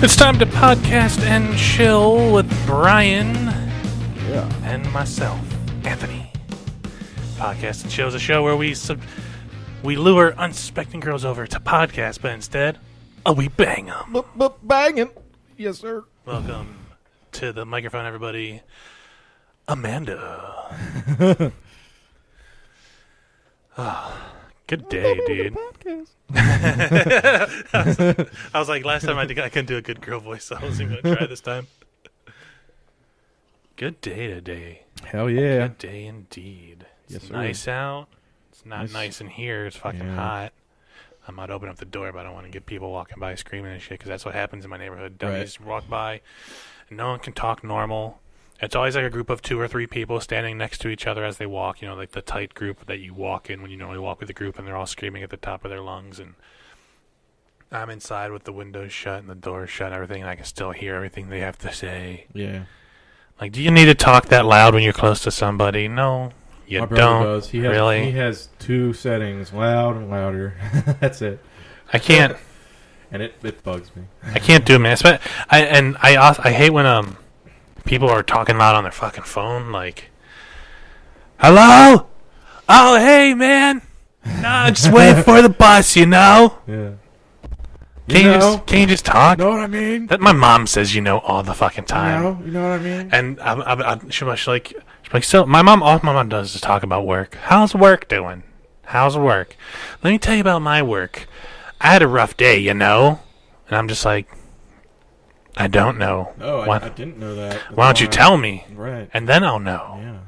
It's time to podcast and chill with Brian and myself, Anthony. Podcast and chill is a show where we lure unsuspecting girls over to podcast, but instead, we bang them. Banging. Yes, sir. Welcome to the microphone, everybody. Amanda. Good day, dude. I was like, last time I couldn't do a good girl voice, so I wasn't going to try this time. Good day today. Hell yeah. Good day indeed. It's Yes, nice out. It's not nice in here. It's fucking Yeah. hot. I might open up the door, but I don't want to get people walking by screaming and shit, because that's what happens in my neighborhood. Dummies walk by, and no one can talk normal. It's always like a group of 2 or 3 people standing next to each other as they walk, like the tight group that you walk in when you normally walk with a group, and they're all screaming at the top of their lungs. And I'm inside with the windows shut and the doors shut and everything, and I can still hear everything they have to say. Yeah. Like, do you need to talk that loud when you're close to somebody? No, you My brother don't. does. He has 2 settings, loud and louder. That's it. I can't. And it bugs me. I can't do it, man. I hate when people are talking loud on their fucking phone, like, hello? Oh, hey, man. Nah, just wait for the bus, Yeah. Can you just talk? You know what I mean? That my mom says all the fucking time. You know what I mean? And she'll be like, so all my mom does is talk about work. How's work doing? How's work? Let me tell you about my work. I had a rough day, And I'm just like, I don't know. No, I didn't know that. Why don't you tell me? Right. And then I'll know. Yeah.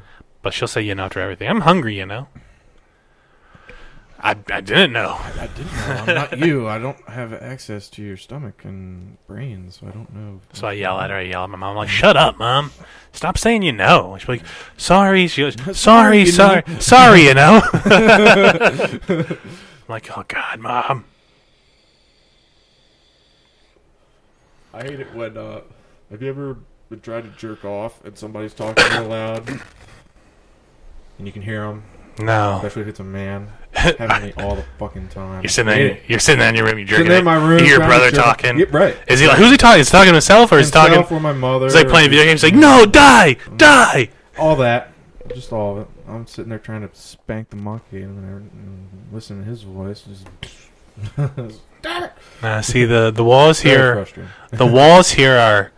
But she'll say after everything. I'm hungry, I didn't know. I didn't know. I'm not you. I don't have access to your stomach and brain, so I don't know. So I yell at her. I yell at my mom. I'm like, shut up, Mom. Stop saying you know. She's like, sorry. She goes, sorry. I'm like, oh, God, Mom. I hate it when, have you ever been trying to jerk off and somebody's talking real loud and you can hear them? No. Especially if it's a man. It's happening to me all the fucking time. You're sitting there in your room, you're jerking sitting in my room. You hear your brother talking. Yep, right. Is he like, who's he talking? Is he talking to himself or is he talking? Or my mother. He's like playing video games. He's like, no, die. All that. Just all of it. I'm sitting there trying to spank the monkey and listen to his voice. Just damn it. See, the walls here. The walls here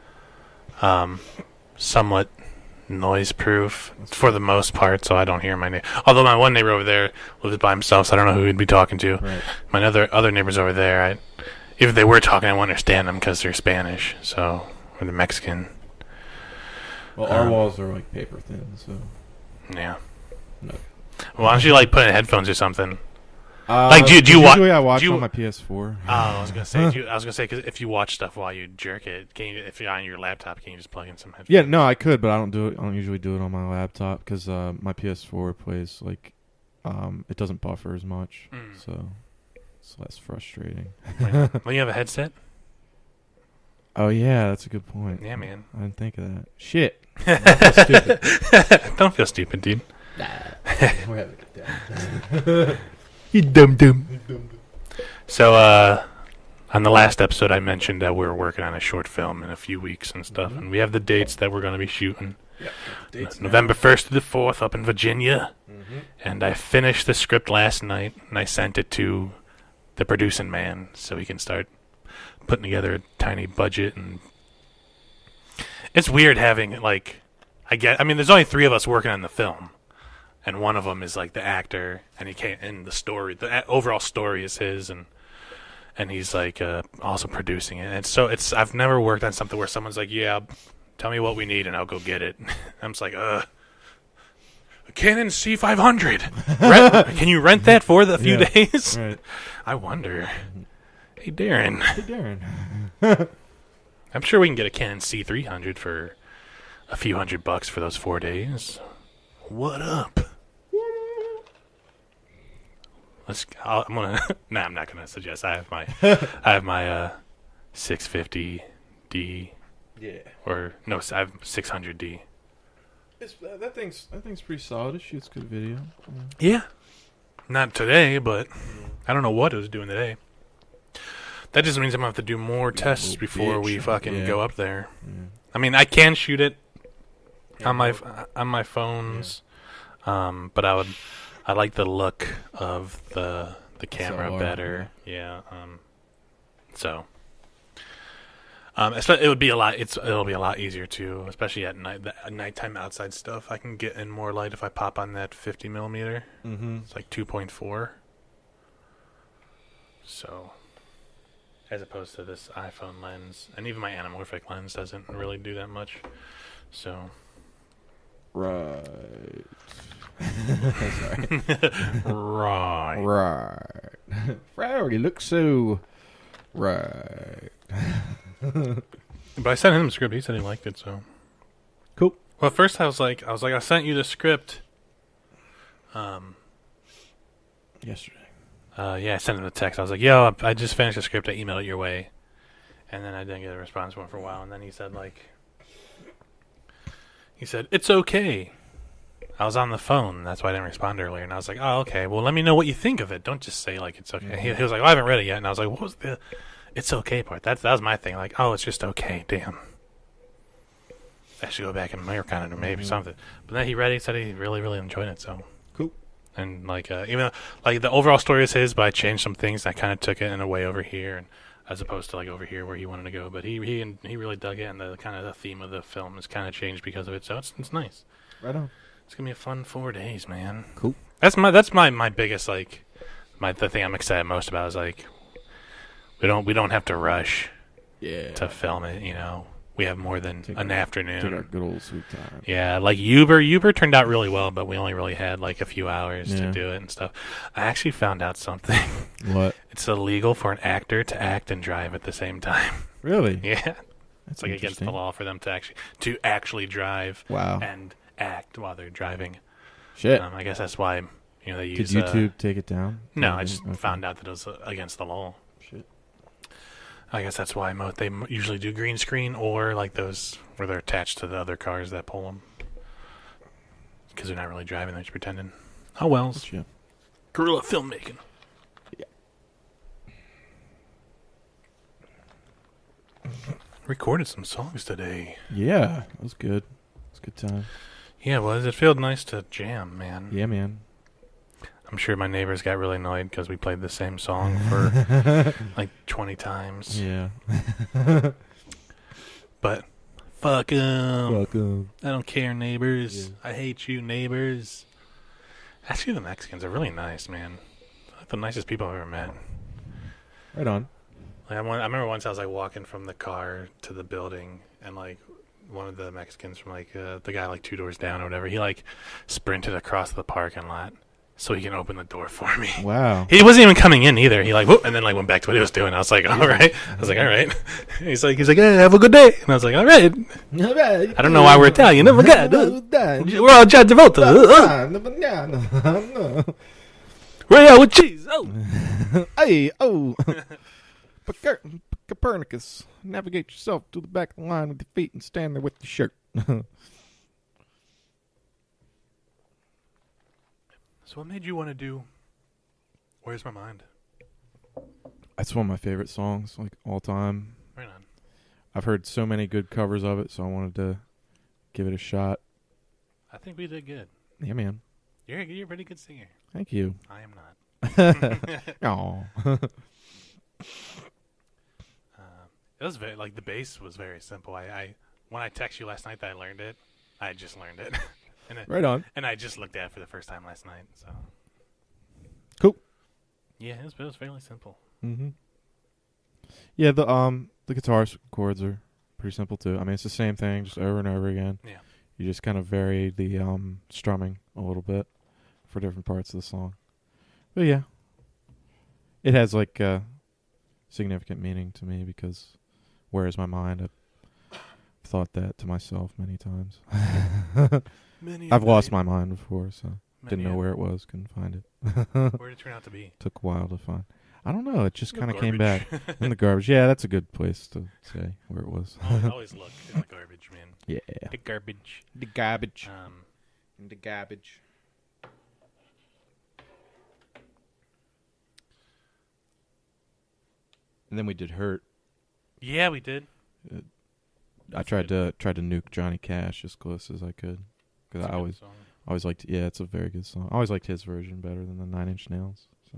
are somewhat noise-proof for the most part, so I don't hear my neighbor. Although my one neighbor over there lives by himself, so I don't know who he'd be talking to. Right. My other neighbors over there, if they were talking, I won't understand them because they're Spanish, or they're Mexican. Well, our walls are like paper thin, so yeah. No. Why don't you put in headphones or something? Do you watch? Usually I watch on my PS4. I was gonna say, because if you watch stuff while you jerk it, if you're on your laptop, can you just plug in some headphones? Yeah, no, I could, but I don't do it. I don't usually do it on my laptop because my PS4 plays it doesn't buffer as much, so it's less frustrating. Well, you have a headset. Oh yeah, that's a good point. Yeah, man. I didn't think of that. Shit. Stupid. Don't feel stupid, dude. We're having a good day. You dum. So, on the last episode, I mentioned that we were working on a short film in a few weeks and stuff, and we have the dates that we're going to be shooting. Yeah, November 1st to the 4th up in Virginia. And I finished the script last night, and I sent it to the producing man so he can start putting together a tiny budget. And it's weird having, there's only 3 of us working on the film. And one of them is the actor, and he can't. And the story, the overall story is his, and he's also producing it. And so I've never worked on something where someone's like, "Yeah, tell me what we need, and I'll go get it." I'm just like, a Canon C500. Can you rent that for the few days? Right. I wonder. Hey, Darren. Hey, I'm sure we can get a Canon C300 for a few $100 for those 4 days. What up? I'm not gonna suggest. I have my 650D. Yeah. Or no, I have 600D. That thing's pretty solid. It shoots good video. Yeah. Not today, but I don't know what it was doing today. That just means I'm going to have to do more tests before we fucking go up there. Yeah. I mean, I can shoot it on my phones, but I like the look of the camera better. Yeah. So. It would be a lot. It'll be a lot easier too, especially at night. The nighttime outside stuff, I can get in more light if I pop on that 50 millimeter. Mm-hmm. It's like 2.4. So, as opposed to this iPhone lens, and even my anamorphic lens doesn't really do that much. So. Right. Sorry. Right. Farty looks so right. But I sent him the script. He said he liked it. So. Cool. Well, at first I was like, I sent you the script. Yesterday. Yeah, I sent him a text. I was like, yo, I just finished the script. I emailed it your way. And then I didn't get a response from him for a while. And then he said, it's okay. I was on the phone. That's why I didn't respond earlier. And I was like, oh, okay. Well, let me know what you think of it. Don't just say, like, it's okay. Mm-hmm. He was like, well, I haven't read it yet. And I was like, what was the it's okay part? That was my thing. Like, oh, it's just okay. Damn. I should go back and work on it or maybe something. But then he read it. He said he really, really enjoyed it. So cool. And, like, even though, like, the overall story is his, but I changed some things. I kind of took it in a way over here, and as opposed to, like, over here where he wanted to go. But he really dug it, and the kind of the theme of the film has kind of changed because of it. So it's nice. Right on. It's gonna be a fun 4 days, man. Cool. That's my biggest, like, the thing I'm excited most about is, like, we don't have to rush to film it, you know. We have more than an afternoon. Take our good old sweet time. Yeah, like Uber turned out really well, but we only really had like a few hours to do it and stuff. I actually found out something. What? It's illegal for an actor to act and drive at the same time. Really? Yeah. That's like against the law for them to actually drive and act while they're driving. Shit. I guess that's why they use. Did YouTube take it down? No, I just found out that it was against the law. Shit. I guess that's why they usually do green screen or like those where they're attached to the other cars that pull them. Because they're not really driving, they're just pretending. Oh, well. Yeah. Guerrilla filmmaking. Yeah. Recorded some songs today. Yeah, that was good. It was a good time. Yeah, well, it felt nice to jam, man. Yeah, man. I'm sure my neighbors got really annoyed because we played the same song for like 20 times. Yeah. But fuck them. Fuck them. I don't care, neighbors. Yeah. I hate you, neighbors. Actually, the Mexicans are really nice, man. They're like the nicest people I've ever met. Right on. Like, I remember once I was like walking from the car to the building, and like one of the Mexicans from like the guy like 2 doors down or whatever, he like sprinted across the parking lot so he can open the door for me. Wow. He wasn't even coming in either. He like whoop, and then like went back to what he was doing. I was like, all right. I was like, all right. He's like, hey, have a good day. And I was like, all right. I don't know why we're Italian. Oh my God. We're all John Travolta. Royale with cheese. Oh. Hey, oh. Copernicus, navigate yourself to the back of the line with your feet and stand there with your shirt. So what made you want to do Where's My Mind? That's one of my favorite songs, like, all time. Right on. I've heard so many good covers of it, so I wanted to give it a shot. I think we did good. Yeah, man. You're a pretty good singer. Thank you. I am not. Aw. It was very, like, the bass was very simple. I when I texted you last night that I learned it, I just learned it. Right on. And I just looked at it for the first time last night. So Cool. yeah, it was fairly simple. Mm-hmm. Yeah, the guitar chords are pretty simple too. I mean, it's the same thing, just over and over again. Yeah. You just kind of vary the strumming a little bit for different parts of the song. But yeah, it has like significant meaning to me because where is my mind? I've thought that to myself many times. I've lost my mind before, so didn't know where it was, couldn't find it. Where did it turn out to be? Took a while to find. I don't know. It just kind of came back in the garbage. Yeah, that's a good place to say where it was. Always look in the garbage, man. Yeah. The garbage. The garbage. The garbage. And then we did Hurt. Yeah, we did. I tried to nuke Johnny Cash as close as I could because I always liked. Yeah, it's a very good song. I always liked his version better than the 9 Inch Nails. So.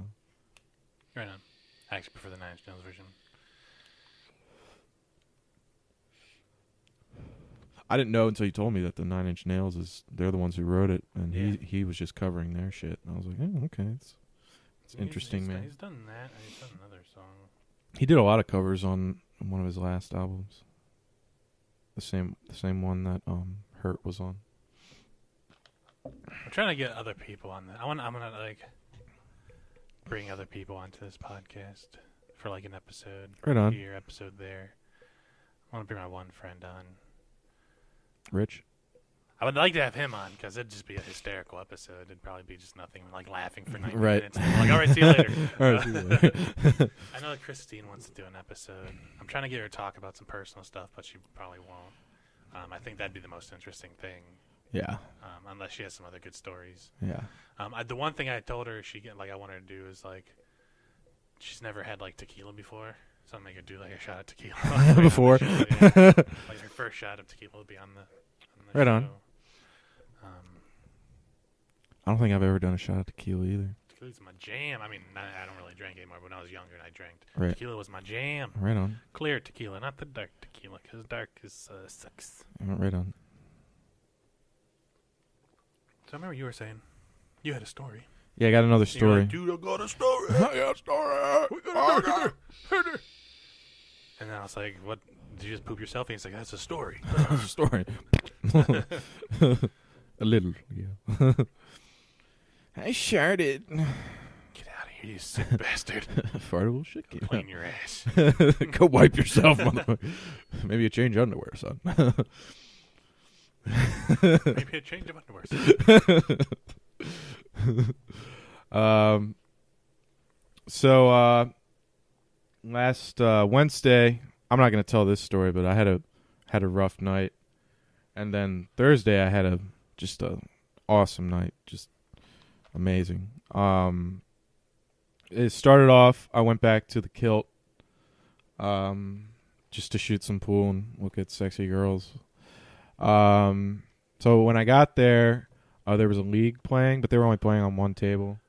Right on. I actually prefer the 9 Inch Nails version. I didn't know until you told me that the 9 Inch Nails they're the ones who wrote it, and Yeah. he was just covering their shit. And I was like, oh, okay, it's interesting, man. He's done that. He's done another song. He did a lot of covers on one of his last albums. The same one that Hurt was on. I'm trying to get other people on that. I'm gonna like bring other people onto this podcast for like an episode. Right on. Here, episode there. I want to bring my one friend on. Rich? I would like to have him on because it'd just be a hysterical episode. It'd probably be just nothing, like laughing for 90 Right. minutes. Like, all right, see you later. All right, see you later. I know that Christine wants to do an episode. I'm trying to get her to talk about some personal stuff, but she probably won't. I think that'd be the most interesting thing. Yeah. Unless she has some other good stories. Yeah. The one thing I told her I want her to do is like, she's never had like tequila before, so I'll make her do like a shot of tequila before. Yeah. Like her first shot of tequila would be on the Right show. on. I don't think I've ever done a shot of tequila either. Tequila's my jam. I mean, I don't really drink anymore, but when I was younger and I drank, Right. tequila was my jam. Right on. Clear tequila, not the dark tequila, because dark is sucks. Right on. So I remember you were saying you had a story. Yeah, I got another You're story. like, dude, I got a story. I got a story. And then I was like, what? Did you just poop yourself? And he's like, that's a story. That's a story. A little, yeah. I sharted. Get out of here, you sick bastard. Fartable shit. Clean your ass. Go wipe yourself, motherfucker. Maybe you change underwear, son. Maybe a change of underwear. So last Wednesday, I'm not going to tell this story, but I had a rough night, and then Thursday I had just a awesome night, just amazing. It started off, I went back to the Kilt, just to shoot some pool and look at sexy girls. So when I got there was a league playing, but they were only playing on one table.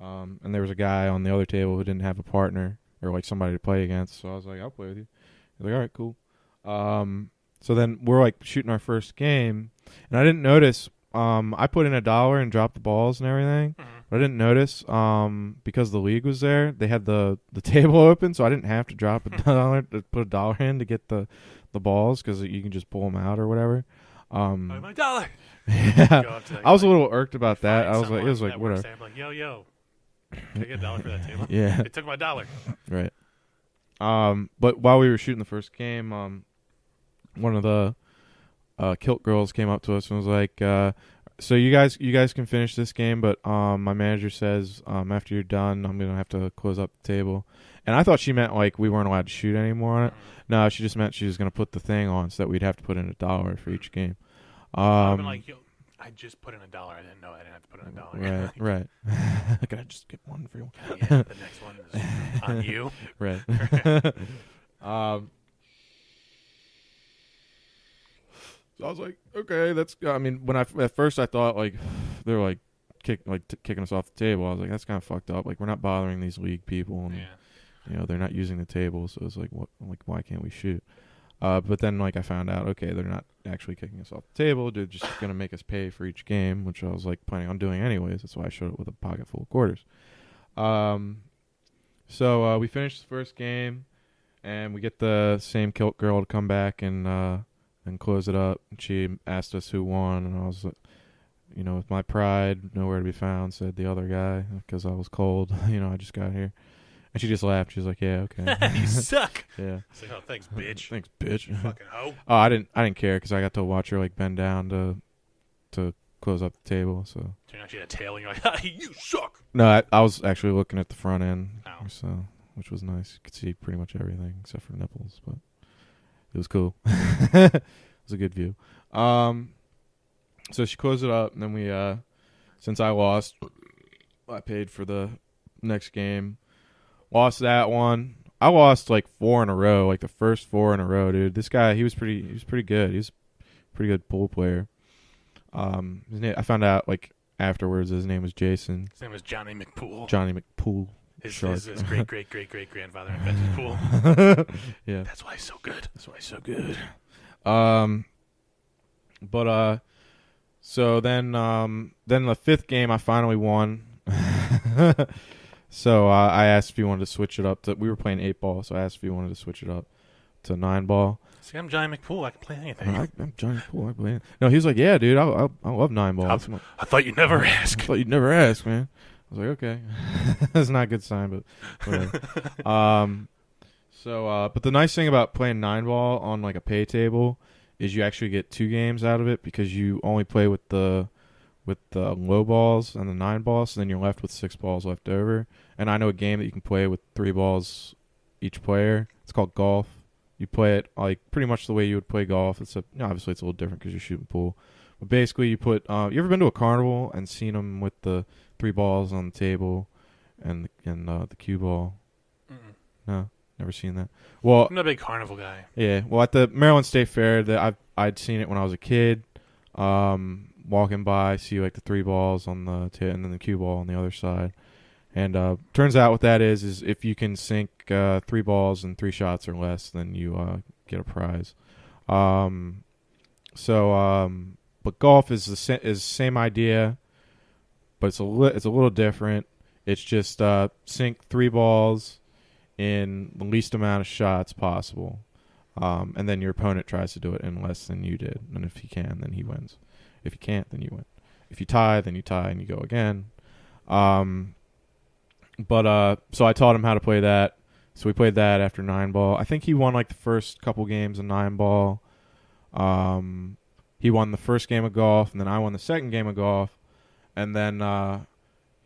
And there was a guy on the other table who didn't have a partner or like somebody to play against. So I was like, I'll play with you. He's like, all right, cool. So then we're like shooting our first game, and I didn't notice. I put in $1 and dropped the balls and everything, but I didn't notice because the league was there. They had the table open, so I didn't have to drop $1 to put $1 in to get the balls because you can just pull them out or whatever. My $1. Yeah, I was a little irked about that. I was like, it was like whatever. I'm like, yo, can I get $1 for that table? Yeah, They took my $1. right. But while we were shooting the first game, one of the Kilt girls came up to us and was like, so you guys can finish this game, but my manager says after you're done, I'm gonna have to close up the table. And I thought she meant like we weren't allowed to shoot anymore on it. No, she just meant she was gonna put the thing on so that we'd have to put in $1 for each game. I've been like, yo, I just put in $1. I didn't know I didn't have to put in $1. Right. Can I just get one for you? Yeah, the next one is on you. Right. So I was like, okay, that's. I mean, when at first I thought like they were like kicking us off the table. I was like, that's kind of fucked up. Like we're not bothering these league people, and they're not using the table. So it's like, what? Like why can't we shoot? But then like I found out, okay, they're not actually kicking us off the table. They're just gonna make us pay for each game, which I was like planning on doing anyways. That's why I showed up with a pocket full of quarters. So we finished the first game, and we get the same Kilt girl to come back and close it up. And she asked us who won, and I was, with my pride nowhere to be found, said the other guy because I was cold. I just got here, and she just laughed. She was like, "Yeah, okay." You suck. Yeah. It's like, oh, thanks, bitch. Thanks, bitch. You fucking hoe. Oh, I didn't care because I got to watch her like bend down to close up the table. So Turn out she had a tail, and you're like, hey, you suck. no, I was actually looking at the front end, Oh. so which was nice. You could see pretty much everything except for nipples, but it was cool. It was a good view. So she closed it up, and then we, since I lost, I paid for the next game. Lost that one. I lost like 4 in a row, like the first 4 in a row, dude. This guy, he was pretty good. He was a pretty good pool player. I found out like afterwards his name was Jason. His name was Johnny McPool. Johnny McPool. His great grandfather invented pool. Yeah. That's why he's so good. So then the 5th game I finally won. So I asked if he wanted to switch it up. We were playing 8-ball, so I asked if he wanted to switch it up to 9-ball. See, I'm Johnny McPool. I can play anything. I'm Johnny McPool. I play anything. No, he was like, yeah, dude, I love 9-ball. I thought you'd never ask. I thought you'd never ask, man. I was like, okay. That's not a good sign, but whatever. But the nice thing about playing 9-ball on like a pay table is you actually get 2 games out of it because you only play with the low balls and the 9 balls, so then you're left with 6 balls left over. And I know a game that you can play with 3 balls each player. It's called golf. You play it like pretty much the way you would play golf. Obviously it's a little different because you're shooting pool. But basically, you put. You ever been to a carnival and seen them with the 3 balls on the table and the cue ball? Mm-mm. No, never seen that. Well, I'm not a big carnival guy. Yeah, well, at the Maryland State Fair, I'd seen it when I was a kid. Walking by, see like the 3 balls on the and then the cue ball on the other side. And turns out what that is if you can sink 3 balls in 3 shots or less, then you get a prize. But golf is the same idea, but it's a little different. It's just sink 3 balls in the least amount of shots possible, and then your opponent tries to do it in less than you did. And if he can, then he wins. If you can't, then you win. If you tie, then you tie and you go again. So I taught him how to play that. So we played that after 9-ball. I think he won like the first couple games of 9-ball. He won the first game of golf, and then I won the second game of golf. And then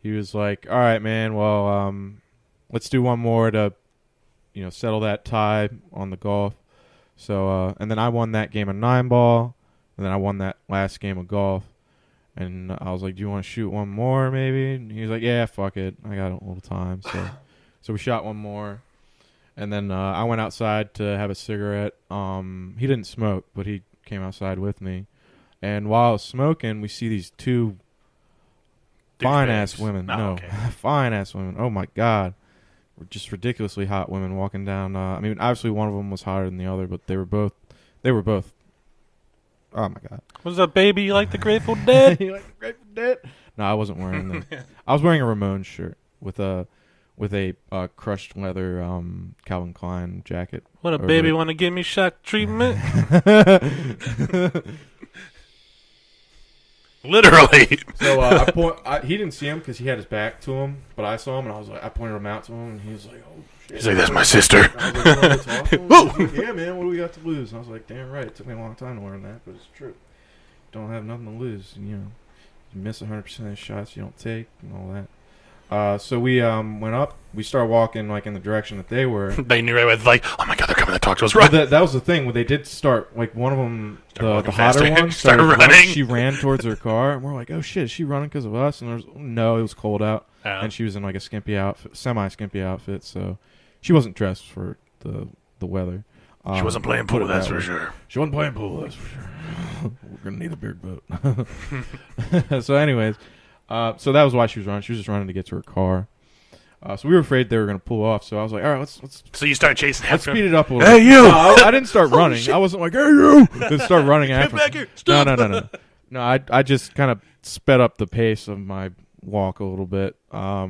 he was like, "All right, man. Well, let's do one more to, settle that tie on the golf." So and then I won that game of 9-ball, and then I won that last game of golf. And I was like, "Do you want to shoot one more, maybe?" And he was like, "Yeah, fuck it. I got a little time." So we shot one more, and then I went outside to have a cigarette. He didn't smoke, but he came outside with me. And while I was smoking, we see these 2 fine-ass women. Fine-ass women. Oh, my God. Just ridiculously hot women walking down. Obviously one of them was hotter than the other, but they were both. Oh, my God. Was that baby you like the Grateful Dead? You like the Grateful Dead? No, I wasn't wearing them. I was wearing a Ramones shirt with a crushed leather Calvin Klein jacket. What a baby want to give me shock treatment? Literally. So he didn't see him because he had his back to him, but I saw him and I pointed him out to him, and he was like, "Oh shit!" He's like, "That's my sister." I was like, "Want to talk to him?" He was like, "Yeah, man. What do we got to lose?" And I was like, "Damn right. It took me a long time to learn that, but it's true. Don't have nothing to lose. And, you miss 100% of the shots you don't take and all that." So we went up. We started walking like in the direction that they were. They knew right away, like, "Oh my God, they're coming to talk to us!" Right. Well, that was the thing. When they did start, like one of them, the hotter one, started running. She ran towards her car, and we're like, "Oh shit, is she running because of us?" And it was cold out, and she was in like a semi-skimpy outfit, so she wasn't dressed for the weather. She wasn't playing pool, that's for sure. She wasn't playing pool, that's for sure. We're gonna need a big boat. So, anyways. So that was why she was running. She was just running to get to her car. So we were afraid they were going to pull off. So I was like, all right, let's. So you started chasing after Let's speed it up a little bit. Hey, you! No, I didn't start running. I wasn't like, hey, you! Then start running after. Get back here! Stop! No. No, I just kind of sped up the pace of my walk a little bit. But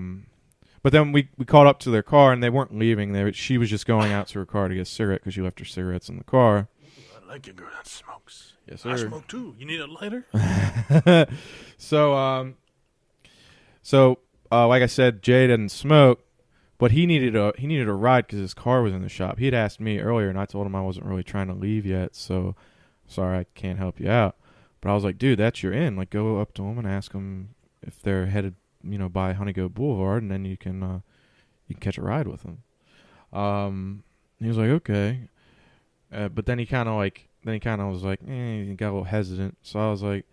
then we caught up to their car, and they weren't leaving. She was just going out to her car to get a cigarette because she left her cigarettes in the car. I like a girl that smokes. Yes, sir. I smoke too. You need a lighter? So, like I said, Jay didn't smoke, but he needed a ride because his car was in the shop. He had asked me earlier, and I told him I wasn't really trying to leave yet, so sorry, I can't help you out. But I was like, dude, that's your in. Like, go up to him and ask him if they're headed, by Honeygoat Boulevard, and then you can catch a ride with them. He was like, okay, but then he kind of was like, he got a little hesitant. So I was like.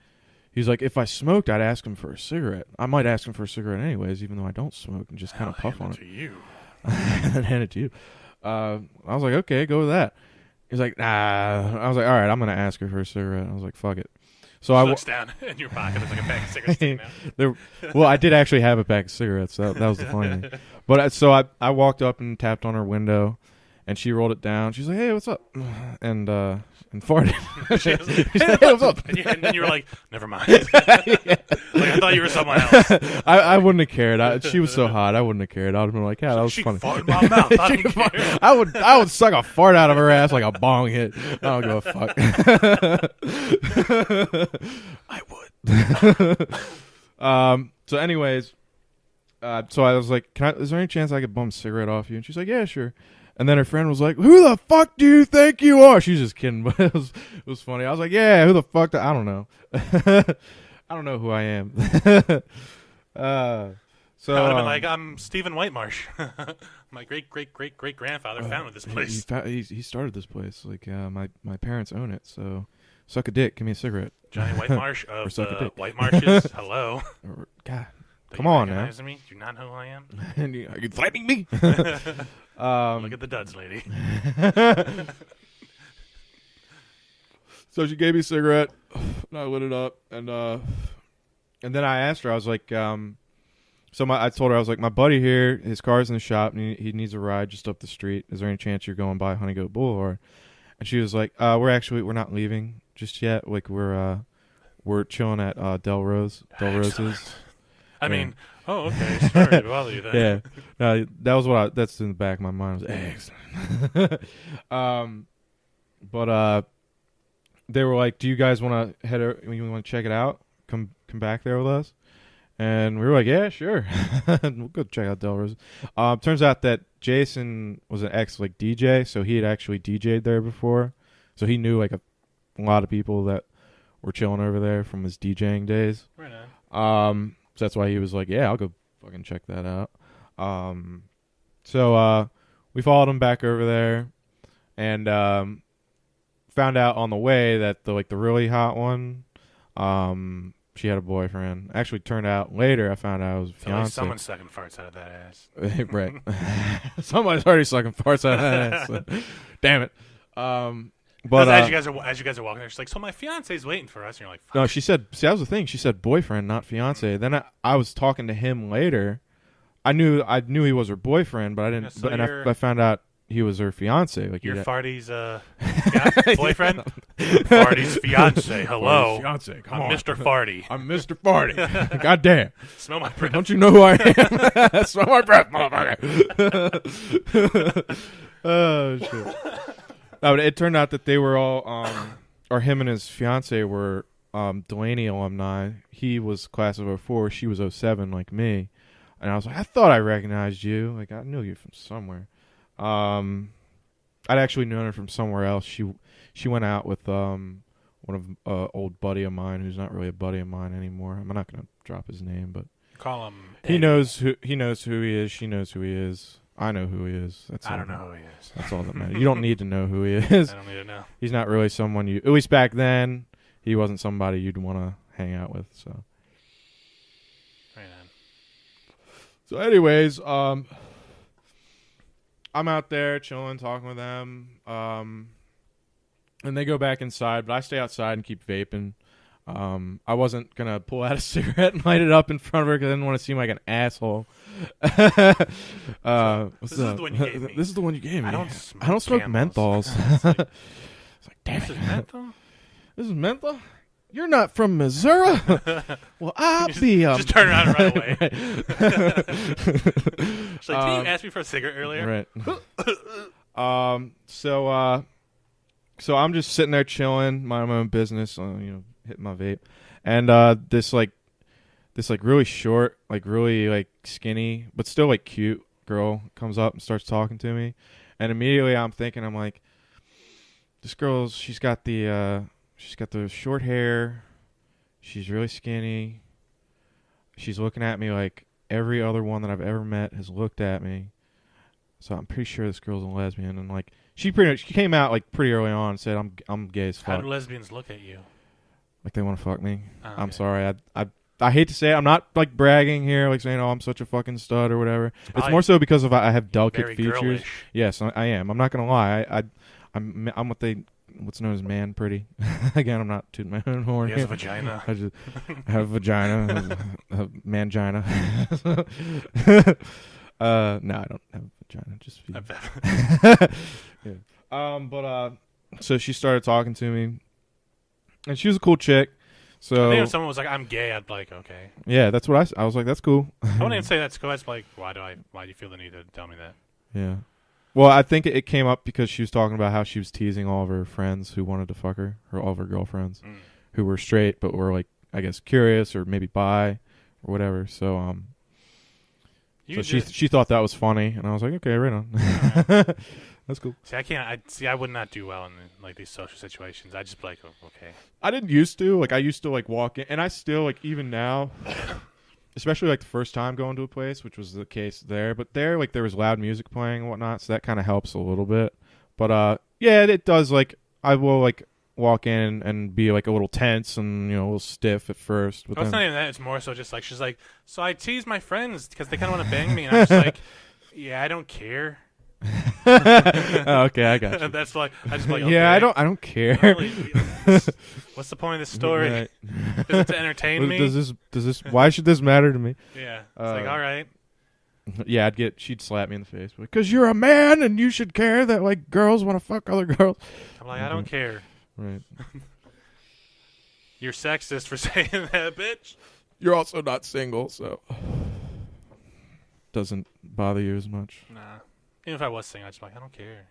He's like, if I smoked, I'd ask him for a cigarette. I might ask him for a cigarette anyways, even though I don't smoke, and just kind of puff on it. To you. And hand it to you. I was like, okay, go with that. He's like, nah. I was like, all right, I'm gonna ask her for a cigarette. I was like, fuck it. So She looks down in your pocket. There's like a pack of cigarettes sticking out. well, I did actually have a pack of cigarettes. That was the funny thing. But I walked up and tapped on her window, and she rolled it down. She's like, hey, what's up? And farted. She was like, hey, what's up? And then you were like, never mind. Like, I thought you were someone else. I wouldn't have cared. She was so hot. I wouldn't have cared. I would have been like, yeah, that was she funny. farted in my mouth. I don't care. I would suck a fart out of her ass like a bong hit. I don't give a fuck. I would. So anyways, so I was like, is there any chance I could bum a cigarette off you? And she's like, yeah, sure. And then her friend was like, who the fuck do you think you are? She was just kidding, but it was funny. I was like, yeah, who the fuck? I don't know. I don't know who I am. So I would have been like, I'm Stephen Whitemarsh. My great-great-great-great-grandfather founded this place. He started this place. Like my parents own it, so suck a dick. Give me a cigarette. Johnny Whitemarsh of the Whitemarshes. Hello. God, come on now. Me? Do you not know who I am? Are you threatening me? Look at the duds, lady. So she gave me a cigarette, and I lit it up, and then I asked her. I was like, I told her, I was like, my buddy here, his car's in the shop, and he needs a ride just up the street. Is there any chance you're going by Honeygoat Boulevard? And she was like, we're not leaving just yet. Like we're chilling at Del Rose's. I mean, oh, okay. Sorry to bother you then. Yeah. No, that was that's in the back of my mind. Was excellent. But they were like, do you guys want to head over, you want to check it out? Come back there with us? And we were like, yeah, sure. We'll go check out Del Rose. Turns out that Jason was an ex like DJ, so he had actually DJ'd there before. So he knew like a lot of people that were chilling over there from his DJing days. Right on. So that's why he was like, yeah, I'll go fucking check that out. So we followed him back over there and found out on the way that the really hot one, she had a boyfriend. Actually, turned out later I found out it was a fiance. Someone's sucking farts out of that ass. Right. Somebody's already sucking farts out of that ass. So. Damn it. But as you guys are walking there, she's like, "So my fiance's waiting for us." And you're like, fuck. No, she said. See, that was the thing. She said boyfriend, not fiance. Then I was talking to him later. I knew he was her boyfriend, but I didn't. Yeah, so I found out he was her fiance. Like your Farty's boyfriend, Farty's fiance. Hello, Farty's fiance. Come I'm on. Mr. Farty. I'm Mr. Farty. God damn. Smell my breath. Don't you know who I am? Smell my breath, motherfucker. Oh shit. No, but it turned out that they were all, or him and his fiance were Delaney alumni. He was class of 04. She was 07, like me. And I was like, I thought I recognized you. Like, I knew you from somewhere. I'd actually known her from somewhere else. She went out with one of old buddy of mine, who's not really a buddy of mine anymore. I'm not gonna drop his name, but call him. He knows who he is. She knows who he is. I know who he is. I don't know who he is. That's all that matters. You don't need to know who he is. I don't need to know. He's not really someone you. At least back then, he wasn't somebody you'd want to hang out with. So. Right on. So, anyways, I'm out there chilling, talking with them, and they go back inside, but I stay outside and keep vaping. I wasn't gonna pull out a cigarette and light it up in front of her because I didn't want to seem like an asshole. This is the one you gave me. This is the one you gave me. I don't smoke menthols. It's like, damn this it. is menthol? This is menthol? You're not from Missouri? Well, I'll be. Just turn around and run away. Right. She's like, did you ask me for a cigarette earlier? Right. So I'm just sitting there chilling, minding my own business, hitting my vape, and this really short, like really like skinny, but still like cute girl comes up and starts talking to me, and immediately I'm like, this girl, she's got the short hair, she's really skinny, she's looking at me like every other one that I've ever met has looked at me, so I'm pretty sure this girl's a lesbian, and like she came out like pretty early on and said I'm gay as fuck. How do lesbians look at you? Like they want to fuck me. Oh, I'm okay. sorry. I I hate to say it, I'm not like bragging here, like saying, "Oh, I'm such a fucking stud" or whatever. It's more so because of I have delicate very features. girlish. Yes, I am. I'm not gonna lie. I'm what's known as man pretty. Again, I'm not tooting my own horn. He has a vagina. I have a vagina, a mangina. No, I don't have a vagina. Just feet. Yeah. So she started talking to me, and she was a cool chick. So I think if someone was like, "I'm gay," I'd be like, "Okay." Yeah, that's what I was like. That's cool. I wouldn't even say that's cool. It's like, why do you feel the need to tell me that? Yeah. Well, I think it came up because she was talking about how she was teasing all of her friends who wanted to fuck her, or all of her girlfriends who were straight but were like, I guess, curious or maybe bi or whatever. So she thought that was funny, and I was like, okay, right on. Right. That's cool. See, I would not do well in like these social situations. I just be like, oh, okay. I didn't used to. Like, I used to like walk in, and I still like even now. Especially like the first time going to a place, which was the case there. But there, like, there was loud music playing and whatnot, so that kind of helps a little bit. But yeah, it does. Like, I will like walk in and be like a little tense and a little stiff at first. But it's not even that. It's more so just like she's like, so I tease my friends because they kind of want to bang me, and I'm just like, yeah, I don't care. Oh, okay, I got you. That's like I just like, okay. Yeah, I don't care. What's the point of this story? Right. Is it to entertain me? Does this? Why should this matter to me? Yeah, it's like, all right. Yeah, she'd slap me in the face because you're a man and you should care that like girls want to fuck other girls. I'm like, I don't care. Right. You're sexist for saying that, bitch. You're also not single, so doesn't bother you as much. Nah. Even if I was single, I just like, I don't care.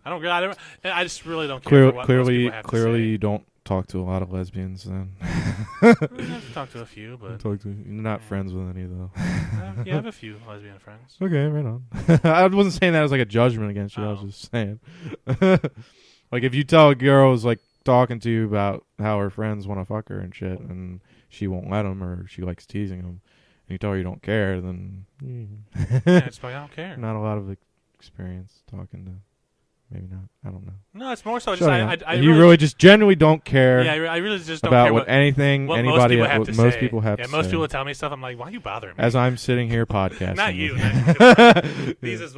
I I just really don't care. Clearly, you don't talk to a lot of lesbians. Then I have to talk to a few, but you're not friends with any though. Yeah, I have a few lesbian friends. Okay, right on. I wasn't saying that as like a judgment against you. I was just saying, like, if you tell a girl who's like talking to you about how her friends want to fuck her and shit, and she won't let them, or she likes teasing them, and you tell her you don't care, then yeah, it's like, I don't care. Not a lot of experience talking to. Maybe not. I don't know. No, it's more so just I you really just genuinely don't care. Yeah, I really just don't about care what anybody most people have to say. Most people have yeah, to most say. people tell me stuff. I'm like, why are you bothering me? As I'm sitting here podcasting. Not you. These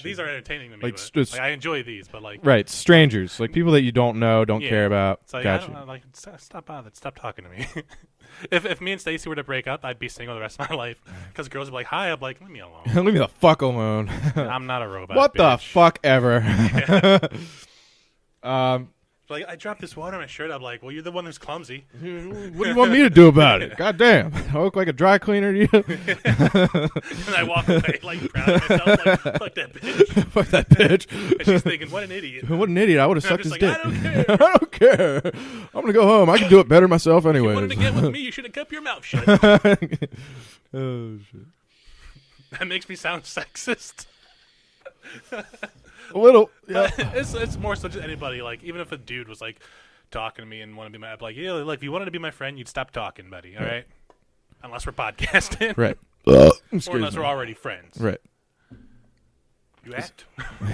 these are entertaining to me. Like, like, I enjoy these, but like right, strangers, like people that you don't know, don't care about. It's like, gotcha. Stop talking to me. If me and Stacey were to break up, I'd be single the rest of my life. Because girls would be like, hi. I'm like, leave me alone. Leave me the fuck alone. I'm not a robot. What bitch. the fuck ever. Like, I dropped this water on my shirt. I'm like, well, you're the one who's clumsy. What do you want me to do about it? God damn. I look like a dry cleaner to you. And I walk away, like, proud of myself. Like, fuck that bitch. Fuck that bitch. And she's thinking, what an idiot. What an idiot. I would have sucked his like, dick. I don't care. I don't care. I'm going to go home. I can do it better myself anyways. If you wanted to get with me, you should have kept your mouth shut. Oh, shit. That makes me sound sexist. A little, yeah. It's more so just anybody. Like, even if a dude was like talking to me and wanted to be my, like, yeah, like if you wanted to be my friend, you'd stop talking, buddy. All right, unless we're podcasting, right? Or unless we're already friends, right? You act.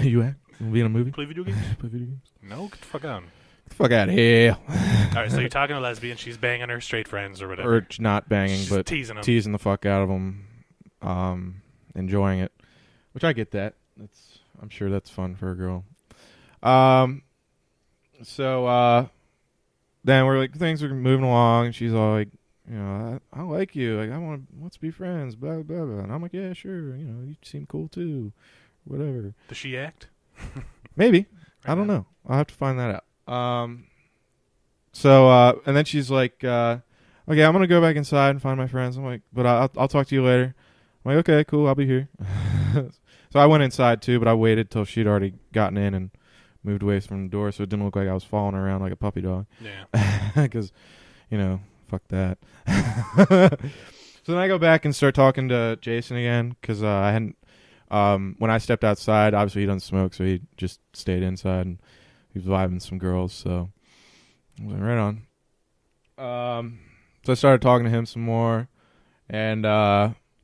You act. You be in a movie. Play video games. Play video games. No, get the fuck on. Get the fuck out of here. All right, so you're talking to a lesbian. She's banging her straight friends or whatever. Or not banging, she's but teasing the fuck out of them, enjoying it, which I get that. I'm sure that's fun for a girl. So then we're like, things are moving along, and she's all like, I like you. Like, let's be friends, blah, blah, blah. And I'm like, yeah, sure. You seem cool too. Whatever. Does she act? Maybe. I don't know. I'll have to find that out. So and then she's like, okay, I'm going to go back inside and find my friends. I'm like, but I'll talk to you later. I'm like, okay, cool. I'll be here. So I went inside too, but I waited till she'd already gotten in and moved away from the door, so it didn't look like I was following her around like a puppy dog. Yeah. Because, fuck that. So then I go back and start talking to Jason again, because I hadn't, when I stepped outside, obviously he doesn't smoke, so he just stayed inside, and he was vibing some girls, so I was like, right on. So I started talking to him some more, and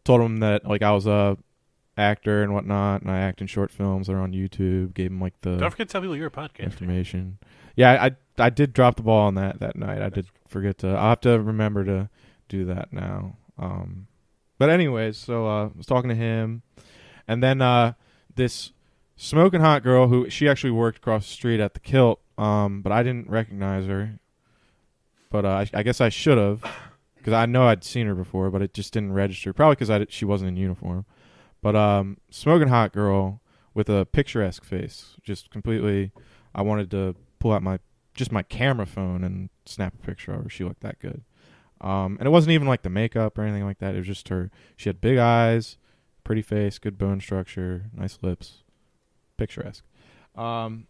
told him that, like, I was a actor and whatnot, and I act in short films that are on YouTube. Gave him like the don't forget to tell people you're a podcaster. Information. Yeah, I did drop the ball on that night. I did forget to. I'll have to remember to do that now. But anyways, so I was talking to him, and then this smoking hot girl who she actually worked across the street at the Kilt, but I didn't recognize her. But I guess I should have, because I know I'd seen her before, but it just didn't register. Probably because she wasn't in uniform. But smoking hot girl with a picturesque face, just completely. I wanted to pull out my camera phone and snap a picture of her. She looked that good. And it wasn't even like the makeup or anything like that. It was just her. She had big eyes, pretty face, good bone structure, nice lips, picturesque. So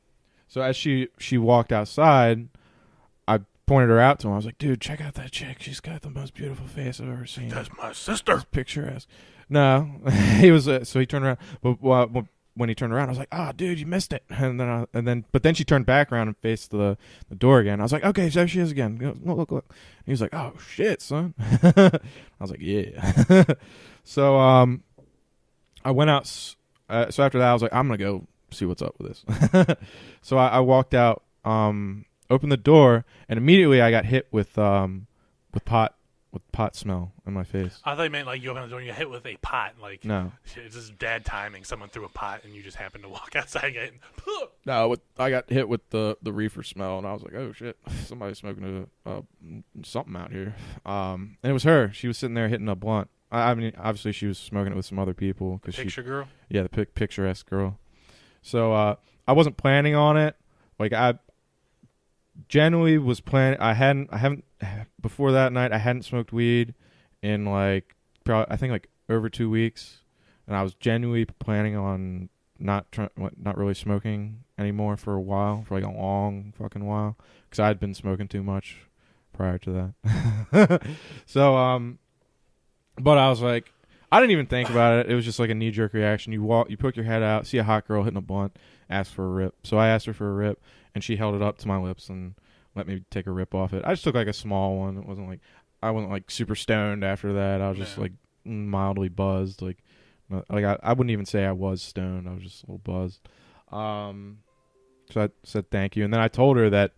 as she walked outside, I pointed her out to him. I was like, dude, check out that chick. She's got the most beautiful face I've ever seen. That's my sister. It's picturesque. No, he was. So he turned around. But when he turned around, I was like, "Ah, dude, you missed it." But then she turned back around and faced the door again. I was like, "Okay, there she is again. Look." And he was like, "Oh shit, son." I was like, "Yeah." So I went out. So after that, I was like, "I'm gonna go see what's up with this." So I walked out, opened the door, and immediately I got hit with pot smell in my face. I thought you meant like you opened the door and you got hit with a pot. Like, no, it's just bad timing. Someone threw a pot and you just happened to walk outside and get. No, I got hit with the reefer smell, and I was like, "Oh shit, somebody's smoking something out here." And it was her. She was sitting there hitting a blunt. I mean, obviously she was smoking it with some other people. Picture girl. Yeah, the picturesque girl. So I wasn't planning on it. Like I generally was planning. I haven't before that night. I hadn't smoked weed in like I think like over 2 weeks, and I was genuinely planning on not really smoking anymore for a while, for like a long fucking while, because I'd been smoking too much prior to that. So but I was like, I didn't even think about it. It was just like a knee jerk reaction. You poke your head out, see a hot girl hitting a blunt, ask for a rip. So I asked her for a rip, and she held it up to my lips and let me take a rip off it. I just took like a small one. It wasn't like I wasn't like super stoned after that. I was just like mildly buzzed. Like I wouldn't even say I was stoned. I was just a little buzzed. So I said thank you, and then I told her that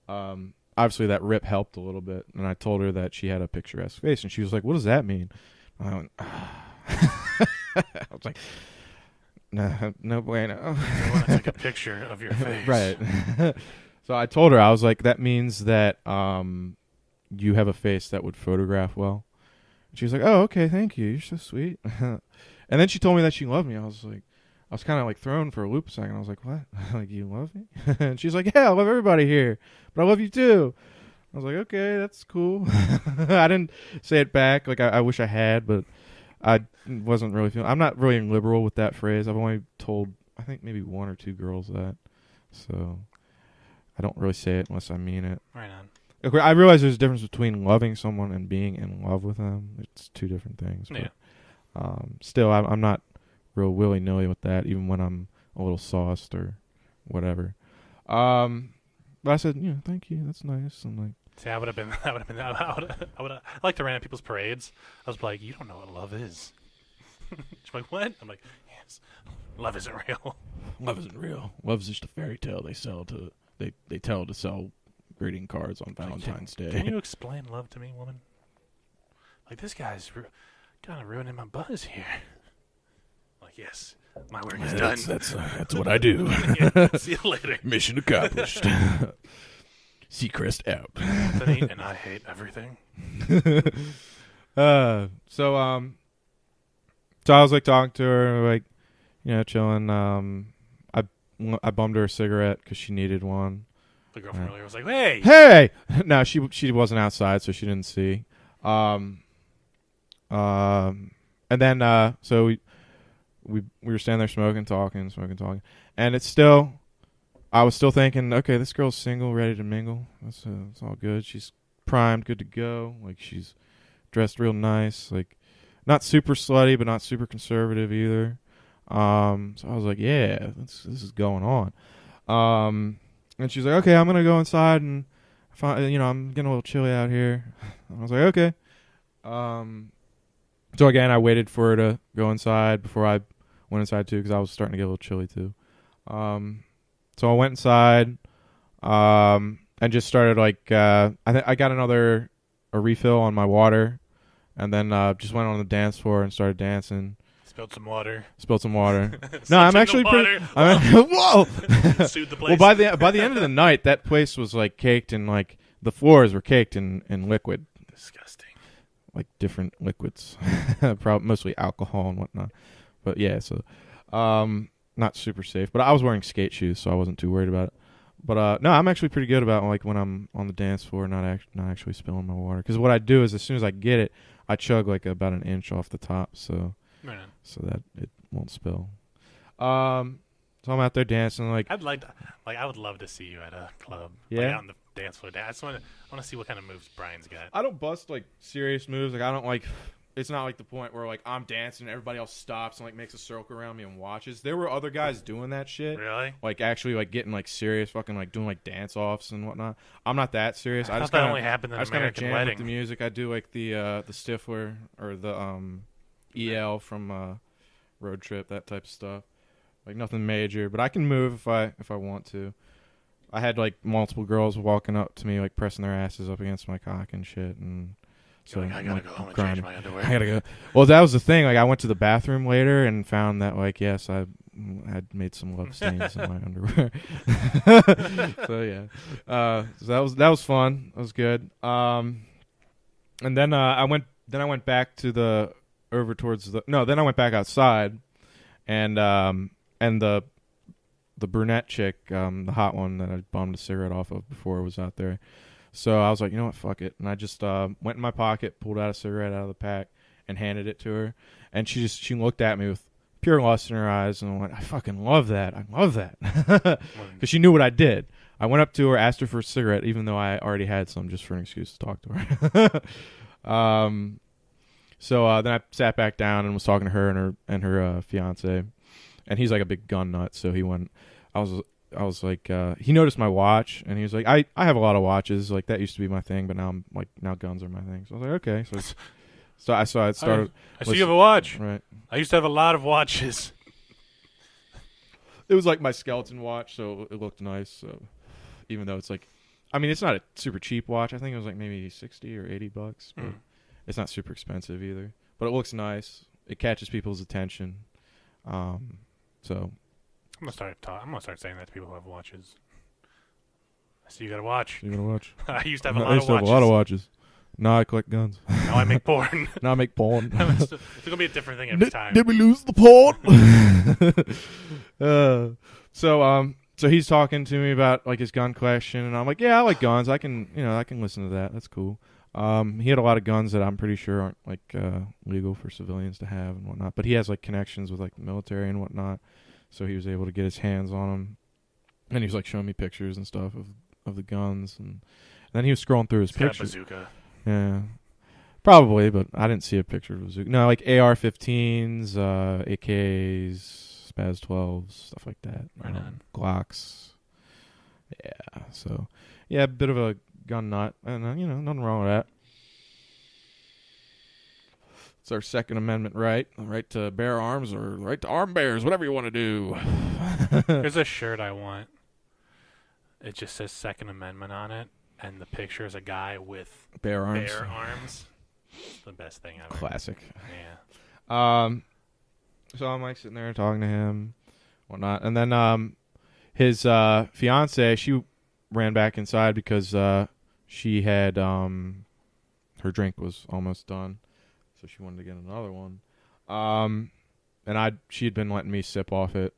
obviously that rip helped a little bit, and I told her that she had a picturesque face, and she was like, "What does that mean?" I went, I was like, no bueno. I want to take a picture of your face. Right. So I told her, I was like, that means that you have a face that would photograph well. And she was like, oh, okay, thank you. You're so sweet. And then she told me that she loved me. I was kind of like thrown for a loop a second. I was like, what? Like, you love me? And she's like, yeah, I love everybody here, but I love you too. I was like, okay, that's cool. I didn't say it back. Like, I wish I had, but I wasn't really feeling. I'm not really liberal with that phrase. I've only told, I think, maybe 1 or 2 girls that. So I don't really say it unless I mean it. Right on. Okay, I realize there's a difference between loving someone and being in love with them. It's 2 different things. But, yeah. Still, I'm not real willy-nilly with that, even when I'm a little sauced or whatever. But I said, yeah, thank you. That's nice. I'm like, see, I would have like to run at people's parades. I was like, you don't know what love is. She's like, what? I'm like, yes, love isn't real. Love isn't real. Love's just a fairy tale they sell to they tell to sell greeting cards on Valentine's Day. Can you explain love to me, woman? Like, this guy's kind of ruining my buzz here. Like, yes, my work is done. That's what I do. Yeah, see you later. Mission accomplished. Seacrest out. Anthony and I hate everything. So I was like talking to her, like, you know, chilling. I bummed her a cigarette because she needed one. The girl from earlier was like, "Hey, hey!" No, she wasn't outside, so she didn't see. And then so we were standing there smoking, talking, and I was still thinking, okay, this girl's single, ready to mingle. It's all good. She's primed, good to go. Like, she's dressed real nice. Like, not super slutty, but not super conservative either. So I was like, yeah, this is going on. And she's like, okay, I'm gonna go inside and I'm getting a little chilly out here. I was like, okay. So again, I waited for her to go inside before I went inside too, because I was starting to get a little chilly too. So I went inside, and just started like I got a refill on my water, And then just went on the dance floor and started dancing. Spilled some water. No, I'm actually pretty. Whoa! Sued the place. Well, by the end of the night, that place was like caked in like the floors were caked in liquid. Disgusting. Like different liquids, mostly alcohol and whatnot. But yeah, so not super safe. But I was wearing skate shoes, so I wasn't too worried about it. But no, I'm actually pretty good about like when I'm on the dance floor, not actually spilling my water. Because what I do is as soon as I get it, I chug like about an inch off the top, so that it won't spill. So I'm out there dancing. Like I would love to see you at a club. Yeah, like, out on the dance floor. I just want to see what kind of moves Brian's got. I don't bust like serious moves. Like I don't like. It's not like the point where like I'm dancing and everybody else stops and like makes a circle around me and watches. There were other guys doing that shit. Really? Like actually like getting like serious, fucking like doing like dance offs and whatnot. I'm not that serious. I just that only happened in an American jam Wedding. With the music. I do like the Stifler or the EL from Road Trip, that type of stuff. Like nothing major, but I can move if I want to. I had like multiple girls walking up to me like pressing their asses up against my cock and shit, and so I gotta go home and change my underwear. I gotta go. Well, that was the thing. Like I went to the bathroom later and found that like yes, I had made some love stains in my underwear. So yeah, so that was fun. That was good. And then I went back to then I went back outside, and the brunette chick, the hot one that I bummed a cigarette off of before was out there. So I was like, you know what, fuck it. And I just went in my pocket, pulled out a cigarette out of the pack, and handed it to her. And she looked at me with pure lust in her eyes and went, I fucking love that. I love that. Because she knew what I did. I went up to her, asked her for a cigarette, even though I already had some, just for an excuse to talk to her. So then I sat back down and was talking to her and her fiance. And he's like a big gun nut, so he went. I was like, he noticed my watch, and he was like, I have a lot of watches, like that used to be my thing, but now guns are my thing. So I was like, okay. So I started. I see you have a watch. Right. I used to have a lot of watches. It was like my skeleton watch, so it looked nice. So even though it's like, I mean, it's not a super cheap watch. I think it was like maybe $60 or $80, but it's not super expensive either. But it looks nice. It catches people's attention. So I'm gonna start saying that to people who have watches. I see you got a watch. You got a watch? I used to have a lot of watches. Have a lot of watches. Now I collect guns. Now I make porn. Now I make porn. It's gonna be a different thing every time. Did we lose the porn? So he's talking to me about like his gun collection, and I'm like, yeah, I like guns. I can listen to that. That's cool. He had a lot of guns that I'm pretty sure aren't like legal for civilians to have and whatnot. But he has like connections with like the military and whatnot, so he was able to get his hands on them. And he was like showing me pictures and stuff of the guns, and then he was scrolling through his pictures. Got a bazooka. Yeah, probably, but I didn't see a picture of a bazooka. No, like AR-15s, AKs, Spaz 12s, stuff like that. Right on. Glocks. Yeah. So yeah, a bit of a gun nut, and nothing wrong with that. It's our Second Amendment right to bear arms or right to arm bears, whatever you want to do. There's a shirt I want. It just says Second Amendment on it, and the picture is a guy with bare arms. It's the best thing ever. Classic. Yeah. So I'm like sitting there talking to him, whatnot, and then his fiance, she ran back inside because she had her drink was almost done, so she wanted to get another one. And she had been letting me sip off it.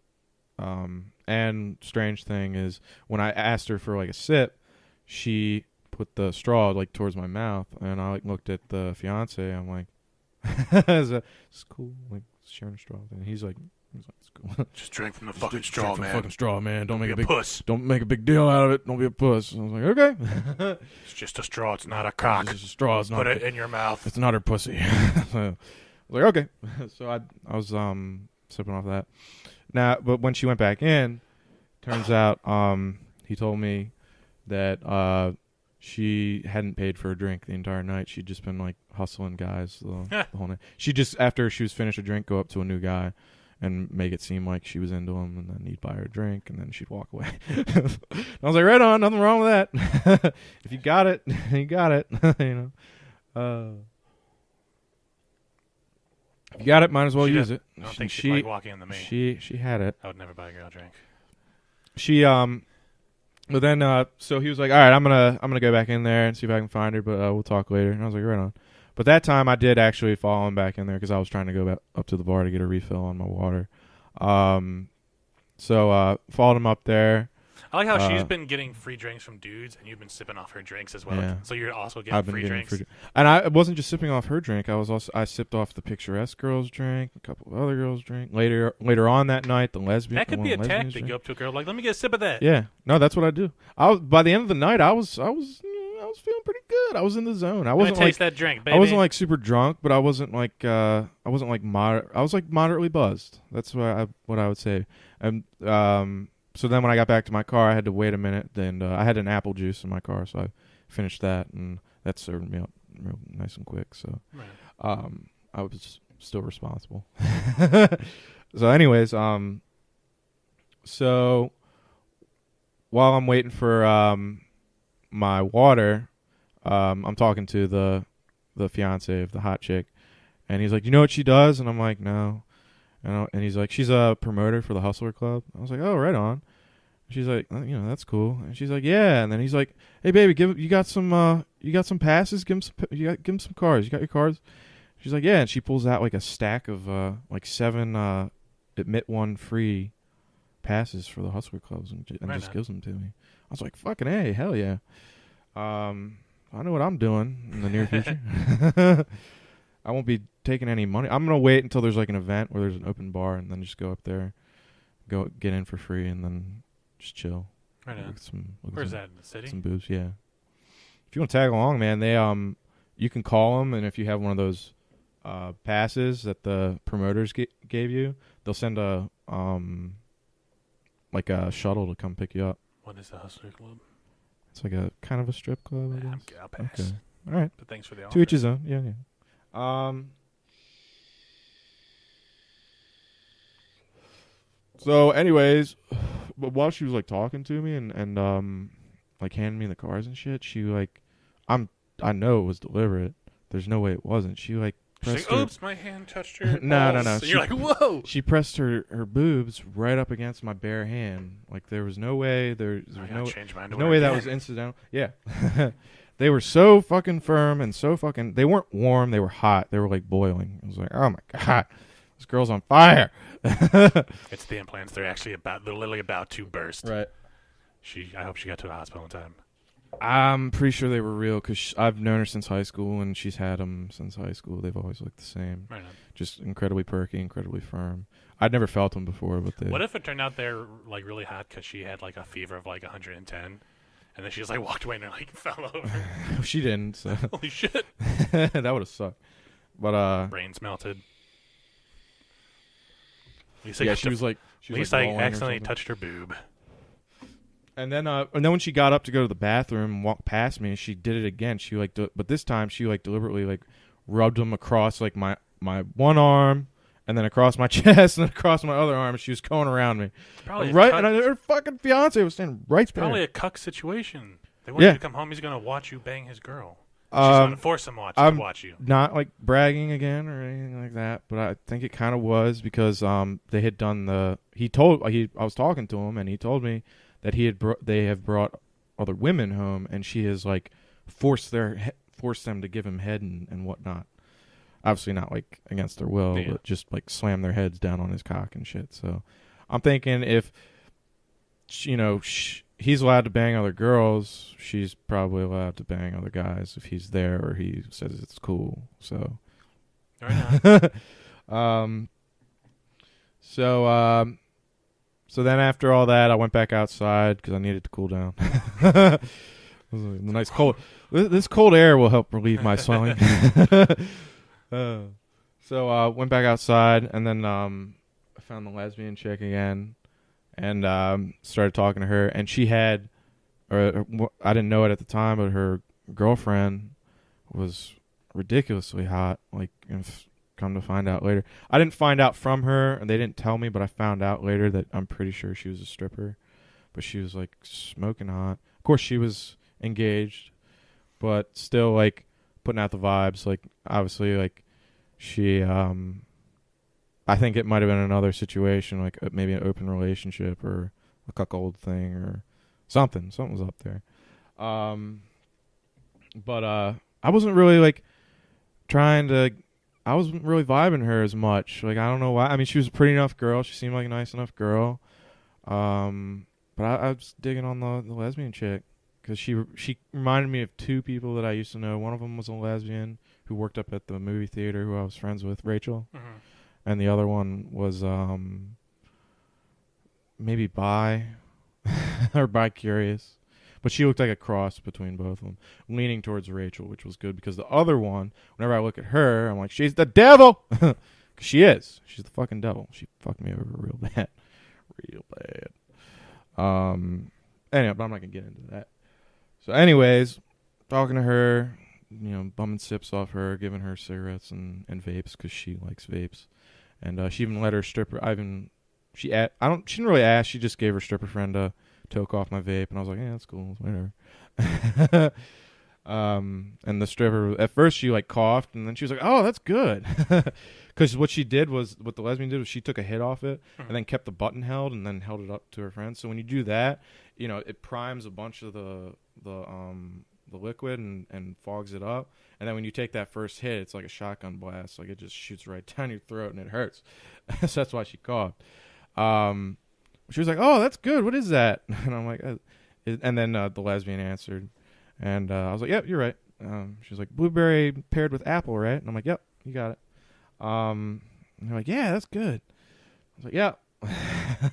And strange thing is, when I asked her for like a sip, she put the straw like towards my mouth, and I like looked at the fiance. I'm like, "It's cool, like sharing a straw." And he's like, "It's cool. Just drink from the fucking straw, man. Fucking straw, man. Don't make a puss. Don't make a big deal out of it. Don't be a puss." I was like, "Okay." It's just a straw. It's not a cock. It's just a straw. It's Put it in your mouth. It's not her pussy. So I was like, "Okay." So I was sipping off that. Now, but when she went back in, turns out he told me that she hadn't paid for a drink the entire night. She'd just been like hustling guys the whole night. She just, after she was finished a drink, go up to a new guy and make it seem like she was into him, and then he'd buy her a drink, and then she'd walk away. I was like, right on, nothing wrong with that. If you got it, you got it. You got it. Might as well She use it. I don't think she'd like walking into me. She had it. I would never buy a girl a drink. But then so he was like, all right, I'm gonna go back in there and see if I can find her, but we'll talk later. And I was like, right on. But that time I did actually follow him back in there because I was trying to go back up to the bar to get a refill on my water. So followed him up there. I like how she's been getting free drinks from dudes, and you've been sipping off her drinks as well. Yeah. So you're also getting free drinks. And I wasn't just sipping off her drink. I sipped off the picturesque girl's drink, a couple of other girls' drink. Later on that night, the lesbian. That could be a tactic. Go up to a girl like, "Let me get a sip of that." Yeah, no, that's what I do. By the end of the night, I was feeling pretty good. I was in the zone. I wasn't taste that drink, baby. I wasn't like super drunk, but I wasn't like I was like moderately buzzed. That's what I would say. And so then when I got back to my car, I had to wait a minute. Then I had an apple juice in my car, so I finished that, and that served me up real nice and quick. So I was still responsible. So anyways, so while I'm waiting for my water, I'm talking to the fiance of the hot chick, and he's like, "You know what she does?" And I'm like, "No." And he's like, "She's a promoter for the Hustler Club." I was like, "Oh, right on." She's like, "That's cool." And she's like, "Yeah." And then he's like, "Hey, baby, you got some passes? Give him some cards. You got your cards?" She's like, "Yeah." And she pulls out like a stack of like 7 admit one free passes for the Hustler Clubs and just gives them to me. I was like, "Fucking A, hell yeah." I know what I'm doing in the near future. I won't be taking any money. I'm going to wait until there's like an event where there's an open bar and then just go up there, get in for free, and then just chill. Right on. Where's that, in the city? Some booze, yeah. If you want to tag along, man, they you can call them, and if you have one of those passes that the promoters gave you, they'll send a shuttle to come pick you up. What is the Hustler Club? It's like a kind of a strip club, I guess. I'll pass. Okay. All right. But thanks for the offer. To each his own. Yeah. So anyways, but while she was like talking to me and like handing me the cards and shit, she like I know it was deliberate. There's no way it wasn't. She like pressed she's like, "Oops, my hand touched her." No. So you're like, "Whoa!" She pressed her boobs right up against my bare hand. Like there was no way. There's no way that was incidental. Yeah. They were so fucking firm and so fucking. They weren't warm. They were hot. They were like boiling. I was like, "Oh my god, this girl's on fire." It's the implants. They're literally about to burst. Right. I hope she got to the hospital in time. I'm pretty sure they were real because I've known her since high school, and she's had them since high school. They've always looked the same. Right on. Just incredibly perky, incredibly firm. I'd never felt them before, but what if it turned out they're like really hot because she had like a fever of like 110? And then she just like walked away and like fell over. She didn't. So. Holy shit! That would have sucked. But brains melted. Yeah, she was like. At least I accidentally touched her boob. And then when she got up to go to the bathroom and walked past me, she did it again. She like, but this time she like deliberately like rubbed them across like my one arm, and then across my chest, and then across my other arm. She was going around me, probably right. And her fucking fiance was standing right there. Probably a cuck situation. They want you to come home. He's gonna watch you bang his girl. She's gonna force him to watch you. Not like bragging again or anything like that, but I think it kind of was because they had done I was talking to him and he told me that they have brought other women home and she has like forced them to give him head and whatnot. Obviously not like against their will, but just like slam their heads down on his cock and shit. So I'm thinking if he's allowed to bang other girls, she's probably allowed to bang other guys if he's there or he says it's cool. So, right on. So then after all that, I went back outside because I needed to cool down. It was a nice cold. This cold air will help relieve my swelling. So went back outside and then I found the lesbian chick again. And started talking to her, and she had, or I didn't know it at the time, but her girlfriend was ridiculously hot. Like, come to find out later, I didn't find out from her, and they didn't tell me, but I found out later that I'm pretty sure she was a stripper, but she was like smoking hot. Of course, she was engaged, but still like putting out the vibes. Like, obviously, like she I think it might have been another situation, like maybe an open relationship or a cuckold thing or something. Something was up there. But I wasn't really like I wasn't really vibing her as much. Like, I don't know why. I mean, she was a pretty enough girl. She seemed like a nice enough girl. But I was digging on the lesbian chick because she reminded me of two people that I used to know. One of them was a lesbian who worked up at the movie theater who I was friends with, Rachel. Mm-hmm. And the other one was maybe bi or bi-curious. But she looked like a cross between both of them, leaning towards Rachel, which was good because the other one, whenever I look at her, I'm like, she's the devil! Because she is. She's the fucking devil. She fucked me over real bad. Real bad. Anyway, but I'm not going to get into that. So anyways, talking to her, bumming sips off her, giving her cigarettes and vapes because she likes vapes. And she even let her stripper, she didn't really ask, she just gave her stripper friend a toke off my vape, and I was like, yeah, that's cool, whatever. And the stripper, at first she like coughed, and then she was like, oh, that's good. Because what the lesbian did was she took a hit off it, and then kept the button held, and then held it up to her friend. So when you do that, it primes a bunch of the liquid and fogs it up. And then when you take that first hit, it's like a shotgun blast. Like, it just shoots right down your throat, and it hurts. So that's why she coughed. She was like, oh, that's good. What is that? And I'm like, and then the lesbian answered. And I was like, yep, you're right. She was like, blueberry paired with apple, right? And I'm like, yep, you got it. And they're like, yeah, that's good. I was like, yep.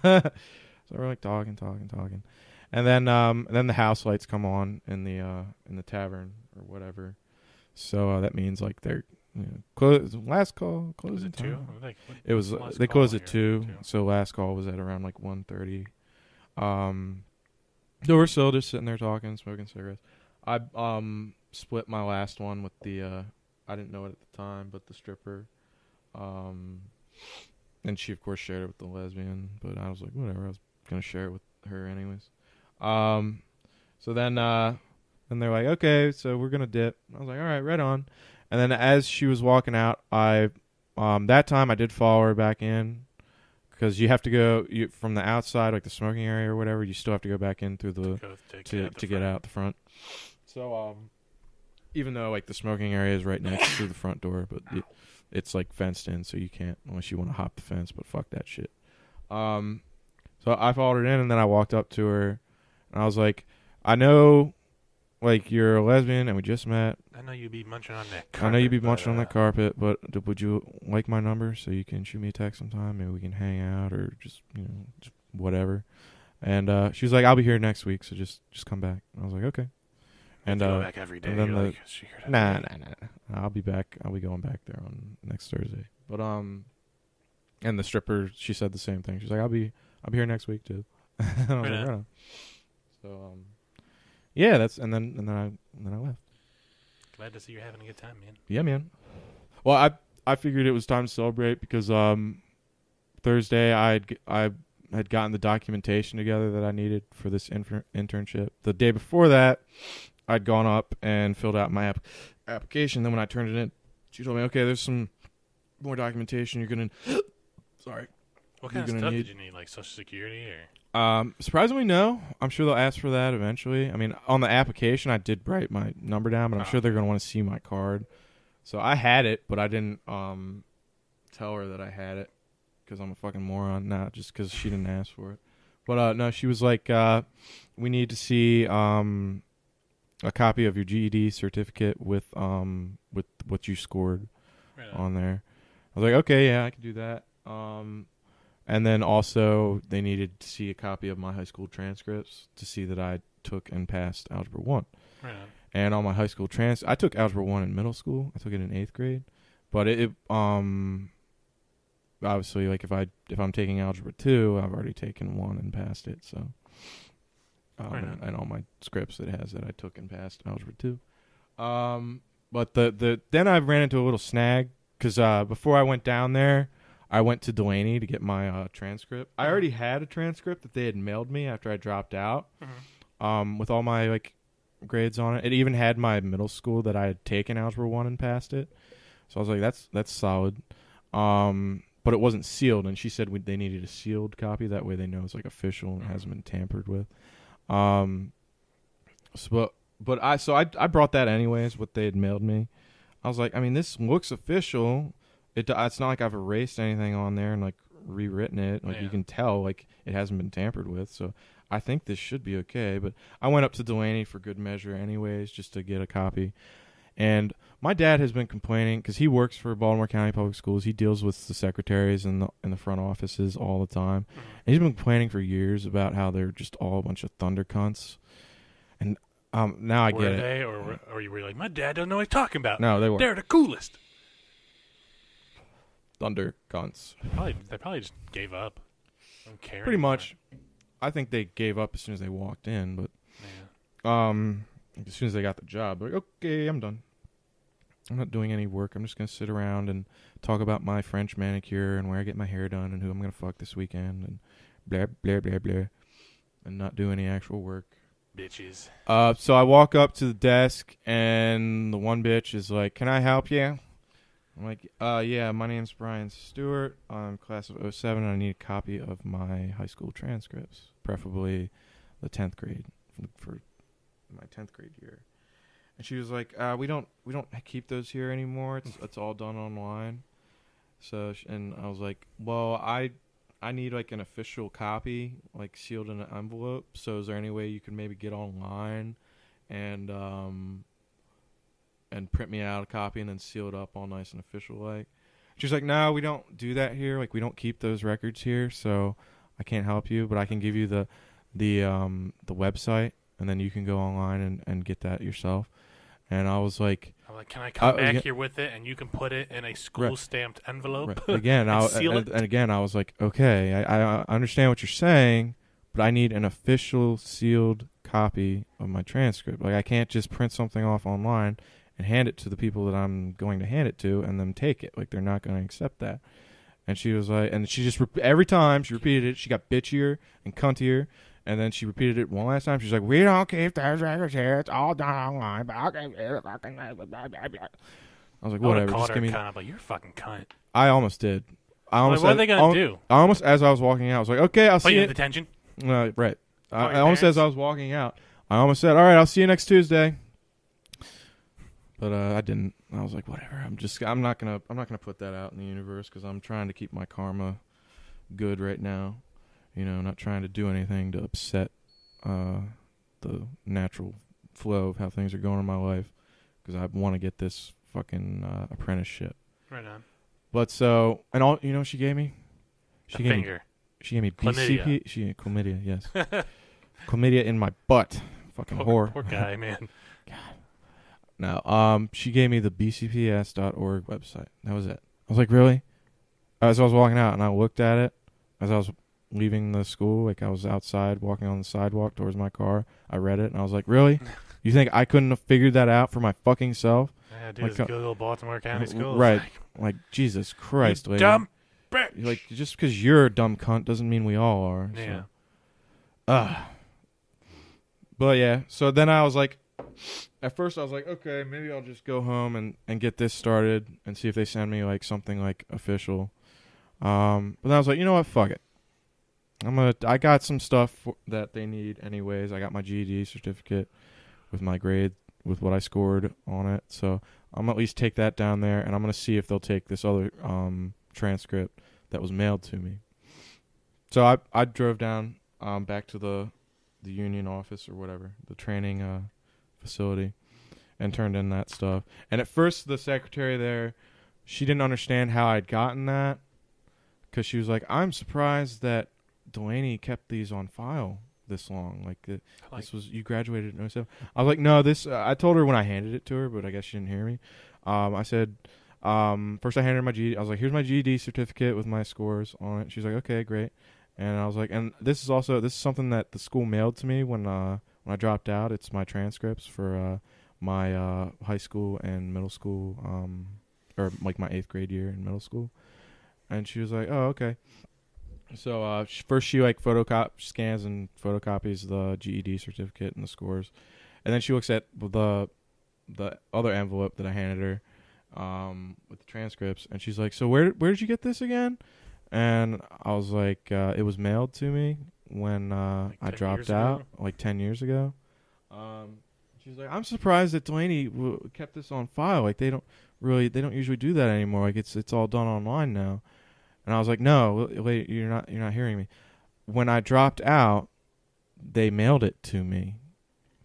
So we're like talking. And then the house lights come on in the tavern or whatever. So that means like they're last call closing time. It was they closed at 2, so last call was at around like 1:30. So we're still just sitting there talking, smoking cigarettes. I split my last one with the I didn't know it at the time, but the stripper. And she of course shared it with the lesbian, but I was like, whatever, I was gonna share it with her anyways. So then they're like, okay, so we're gonna dip. I was like, all right, right on. And then as she was walking out, I that time I did follow her back in because you have to go from the outside, like the smoking area or whatever. You still have to go back in through to get out the front. So even though like the smoking area is right next to the front door, but it's like fenced in, so you can't unless you want to hop the fence. But fuck that shit. So I followed her in, and then I walked up to her, and I was like, I know, like, you're a lesbian, and we just met. I know you'd be munching on that carpet. But would you like my number so you can shoot me a text sometime? Maybe we can hang out or just whatever. And she was like, I'll be here next week, so just come back. And I was like, okay. And go back every day. And then nah. I'll be back. I'll be going back there on next Thursday. But and the stripper, she said the same thing. She's like, I'll be here next week too. And I was like, right on. So yeah, and then I left. Glad to see you're having a good time, man. Yeah, man. Well, I figured it was time to celebrate because Thursday I had gotten the documentation together that I needed for this internship. The day before that, I'd gone up and filled out my application. Then when I turned it in, she told me, okay, there's some more documentation you're going to... Sorry. What kind of stuff did you need, like Social Security or... Surprisingly, no. I'm sure they'll ask for that eventually. I mean, on the application, I did write my number down, but I'm sure they're going to want to see my card. So I had it, but I didn't tell her that I had it because I'm a fucking moron. Not just because she didn't ask for it. But no, she was like, we need to see a copy of your GED certificate with what you scored on there. I was like, okay, yeah, I can do that. And then also they needed to see a copy of my high school transcripts to see that I took and passed Algebra 1. Right. And on my high school I took Algebra 1 in middle school. I took it in 8th grade. But it obviously, like, if I'm taking Algebra 2, I've already taken 1 and passed it. So and all my scripts it has that I took and passed Algebra 2. But then I ran into a little snag because before I went down there, I went to Delaney to get my transcript. I already had a transcript that they had mailed me after I dropped out, with all my like grades on it. It even had my middle school that I had taken Algebra 1 and passed it. So I was like, that's solid. But but it wasn't sealed. And she said they needed a sealed copy. That way they know it's like official and it hasn't been tampered with. But I brought that anyways. What they had mailed me, I was like, I mean, this looks official. It's not like I've erased anything on there and like rewritten it. Like you can tell, like it hasn't been tampered with. So I think this should be okay. But I went up to Delaney for good measure, anyways, just to get a copy. And my dad has been complaining because he works for Baltimore County Public Schools. He deals with the secretaries and the front offices all the time. And he's been complaining for years about how they're just all a bunch of thunder cunts. And now I get it. Were they, or you were like, my dad doesn't know what he's talking about? No, they were. They're the coolest. Thunder cunts. They probably just gave up. Don't care. Pretty anymore. much. I think they gave up as soon as they walked in, but as soon as they got the job, they're like, okay, I'm done. I'm not doing any work. I'm just going to sit around and talk about my French manicure and where I get my hair done and who I'm going to fuck this weekend and blah, blah, blah, blah, and not do any actual work. Bitches. So I walk up to the desk, and the one bitch is like, can I help you? I'm like, yeah, my name's Brian Stewart. I'm class of 07, and I need a copy of my high school transcripts, preferably the 10th grade for my 10th grade year. And she was like, we don't keep those here anymore. It's all done online. So, and I was like, well, I need like an official copy, like sealed in an envelope. So is there any way you can maybe get online and print me out a copy and then seal it up all nice and official like? She's like, no, we don't do that here. Like we don't keep those records here, so I can't help you, but I can give you the website, and then you can go online and get that yourself. And I was like, can I come back here with it, and you can put it in a school-stamped envelope? Right. Again, and again, I was like, okay, I understand what you're saying, but I need an official sealed copy of my transcript. Like, I can't just print something off online and hand it to the people that I'm going to hand it to and then take it. Like, they're not going to accept that. And she was like, and she just, every time she repeated it, she got bitchier and cuntier. And then she repeated it one last time. She's like, we don't keep those records here. It's all done online. But I'll give you fucking... I was like, whatever. Just give me... But you're a fucking cunt. I almost did. What are they going to do? I almost, as I was walking out, I was like, okay, I'll see you. in detention? Right. I almost, as I was walking out, I almost said, all right, I'll see you next Tuesday. But I didn't. I was like, whatever. I'm not gonna put that out in the universe because I'm trying to keep my karma good right now. You know, not trying to do anything to upset the natural flow of how things are going in my life because I want to get this fucking apprenticeship. Right on. But so, and all, you know what she gave me? She gave me BCP. Chlamydia, yes. Chlamydia in my butt. Fucking whore. Poor guy, man. God. No, she gave me the bcps.org website. That was it. I was like, really? As I was walking out, and I looked at it as I was leaving the school, like I was outside walking on the sidewalk towards my car. I read it and I was like, really? You think I couldn't have figured that out for my fucking self? Yeah, dude, it's Google Baltimore County Schools. Right. Like, Jesus Christ, lady. Dumb bitch. Like, just because you're a dumb cunt doesn't mean we all are. Yeah. So. But yeah, so then I was like, at first I was like, okay, maybe I'll just go home and get this started and see if they send me like something like official. But then I was like, you know what, fuck it. I got some stuff that they need anyways. I got my GED certificate with my grade, with what I scored on it. So I'm gonna at least take that down there, and I'm going to see if they'll take this other transcript that was mailed to me. So I drove down back to the union office or whatever, the training facility, and turned in that stuff. And at first, the secretary there, she didn't understand how I'd gotten that, because she was like, I'm surprised that Delaney kept these on file this long. This was, you graduated in 07. I was like, no, this, I told her when I handed it to her, but I guess she didn't hear me. I said, first I handed her my GED. I was like, here's my GED certificate with my scores on it. She's like, okay, great. And I was like, and this is something that the school mailed to me when I dropped out. It's my transcripts for my high school and middle school, or like my 8th grade year in middle school. And she was like, oh, okay. So first she like scans and photocopies the GED certificate and the scores, and then she looks at the other envelope that I handed her, with the transcripts, and she's like, "So where did you get this again?" And I was like, "It was mailed to me when I dropped out, like 10 years ago." She's like, "I'm surprised that Delaney kept this on file. Like they don't usually do that anymore. Like it's all done online now." And I was like, "No, wait, you're not hearing me. When I dropped out, they mailed it to me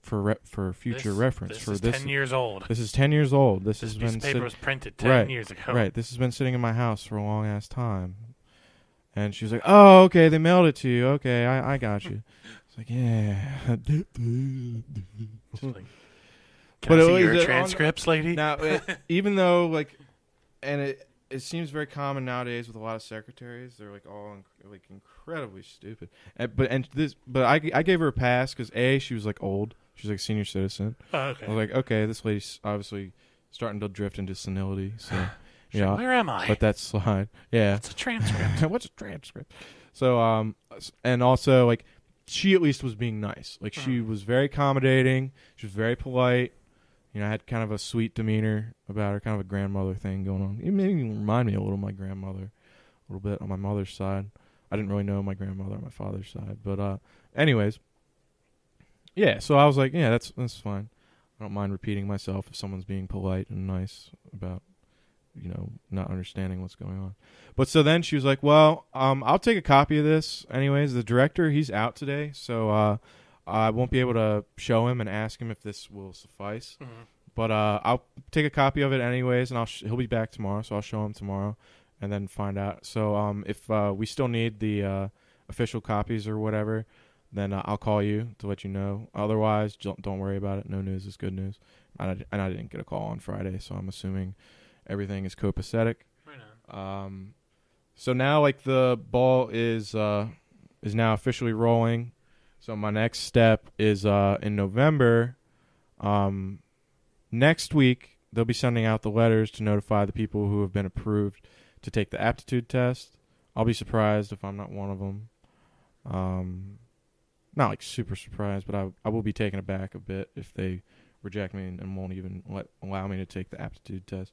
for future reference. This is 10 years old. This is 10 years old. This piece has of been paper was printed 10 years ago. Right. This has been sitting in my house for a long ass time." And she was like, "Oh, okay, they mailed it to you. Okay, I got you." It's like, yeah. Can I see your transcripts, lady? Now, even though and it seems very common nowadays with a lot of secretaries, they're like all incredibly stupid. But I gave her a pass because she was like old. She was like a senior citizen. Oh, okay. I was like, okay, this lady's obviously starting to drift into senility. So, yeah. Where am I? Let that slide. Yeah. What's a transcript? What's a transcript? So, and also like, she at least was being nice. Like she was very accommodating. She was very polite. You know, I had kind of a sweet demeanor about her, kind of a grandmother thing going on. It made me remind me a little of my grandmother, a little bit on my mother's side. I didn't really know my grandmother on my father's side, but anyways, yeah. So I was like, yeah, that's fine. I don't mind repeating myself if someone's being polite and nice about, not understanding what's going on. But so then she was like, well, I'll take a copy of this. Anyways, the director, he's out today, so I won't be able to show him and ask him if this will suffice. Mm-hmm. But I'll take a copy of it anyways, and he'll be back tomorrow, so I'll show him tomorrow and then find out. So if we still need the official copies or whatever, then I'll call you to let you know. Otherwise, don't worry about it. No news is good news. And I didn't get a call on Friday, so I'm assuming everything is copacetic. Right on. So now the ball is now officially rolling. So my next step is in November. Next week, they'll be sending out the letters to notify the people who have been approved to take the aptitude test. I'll be surprised if I'm not one of them. Not super surprised, but I will be taken aback a bit if they reject me and won't even allow me to take the aptitude test.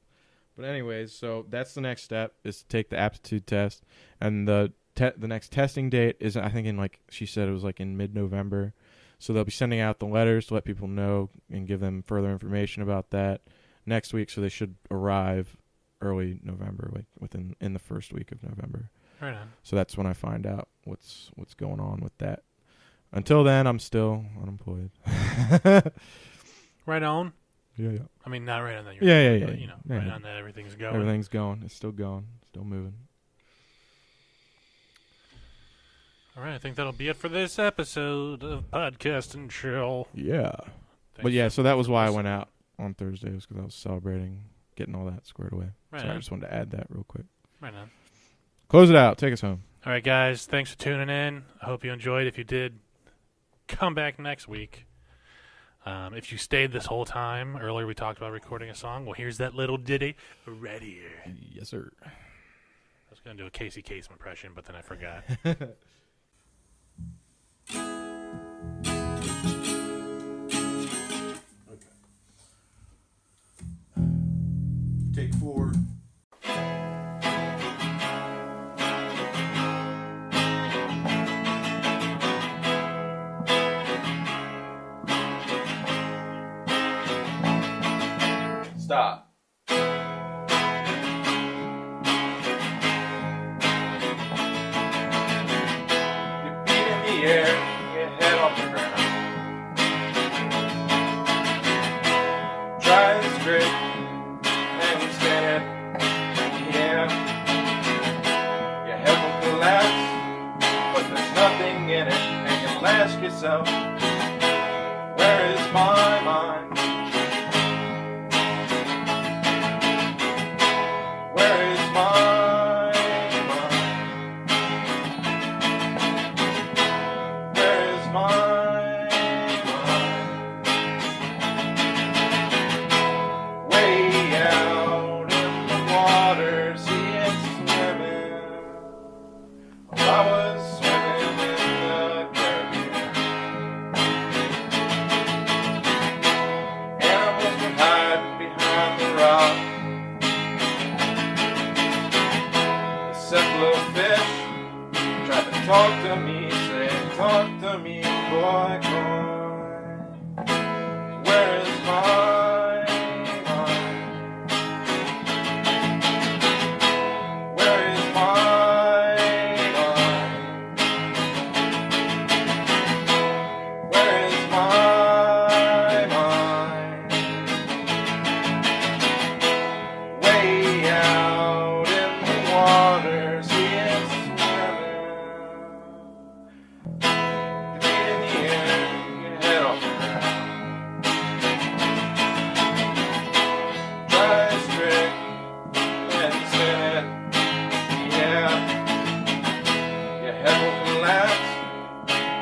But anyways, so that's the next step, is to take the aptitude test. And the next testing date is, I think, she said it was in mid-November. So they'll be sending out the letters to let people know and give them further information about that next week. So they should arrive early November, in the first week of November. Right on. So that's when I find out what's going on with that. Until then, I'm still unemployed. Right on. Yeah. I mean, not right on that. Yeah. But, right on that. Everything's going. Everything's going. It's still going. Still moving. All right, I think that'll be it for this episode of Podcast and Chill. Yeah. So that was why I went out on Thursday, was because I was celebrating getting all that squared away. Right. So I just wanted to add that real quick. Right on. Close it out. Take us home. All right, guys. Thanks for tuning in. I hope you enjoyed. If you did, come back next week. If you stayed this whole time, earlier we talked about recording a song. Well, here's that little ditty right here. Yes, sir. I was going to do a Casey Kasem impression, but then I forgot. Okay. Take 4. Stop. Air, your head off the ground. Try and straight and stand it. Yeah. Your head will collapse, but there's nothing in it. And you'll ask yourself, where is my mind? Where is my Cephalofish tried to talk to me, saying, talk to me, boy, boy. Where is my mind? Where is my mind? Where is my mind? Way out in the water, see it swimming. Your feet in the air, your head off the ground. Try strict and sit, yeah. Your head will collapse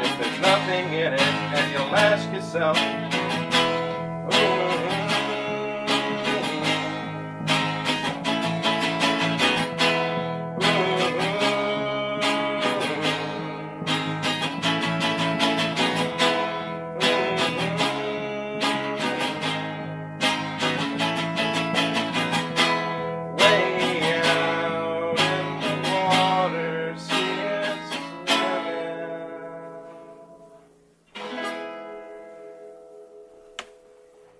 if there's nothing in it, and you'll ask yourself,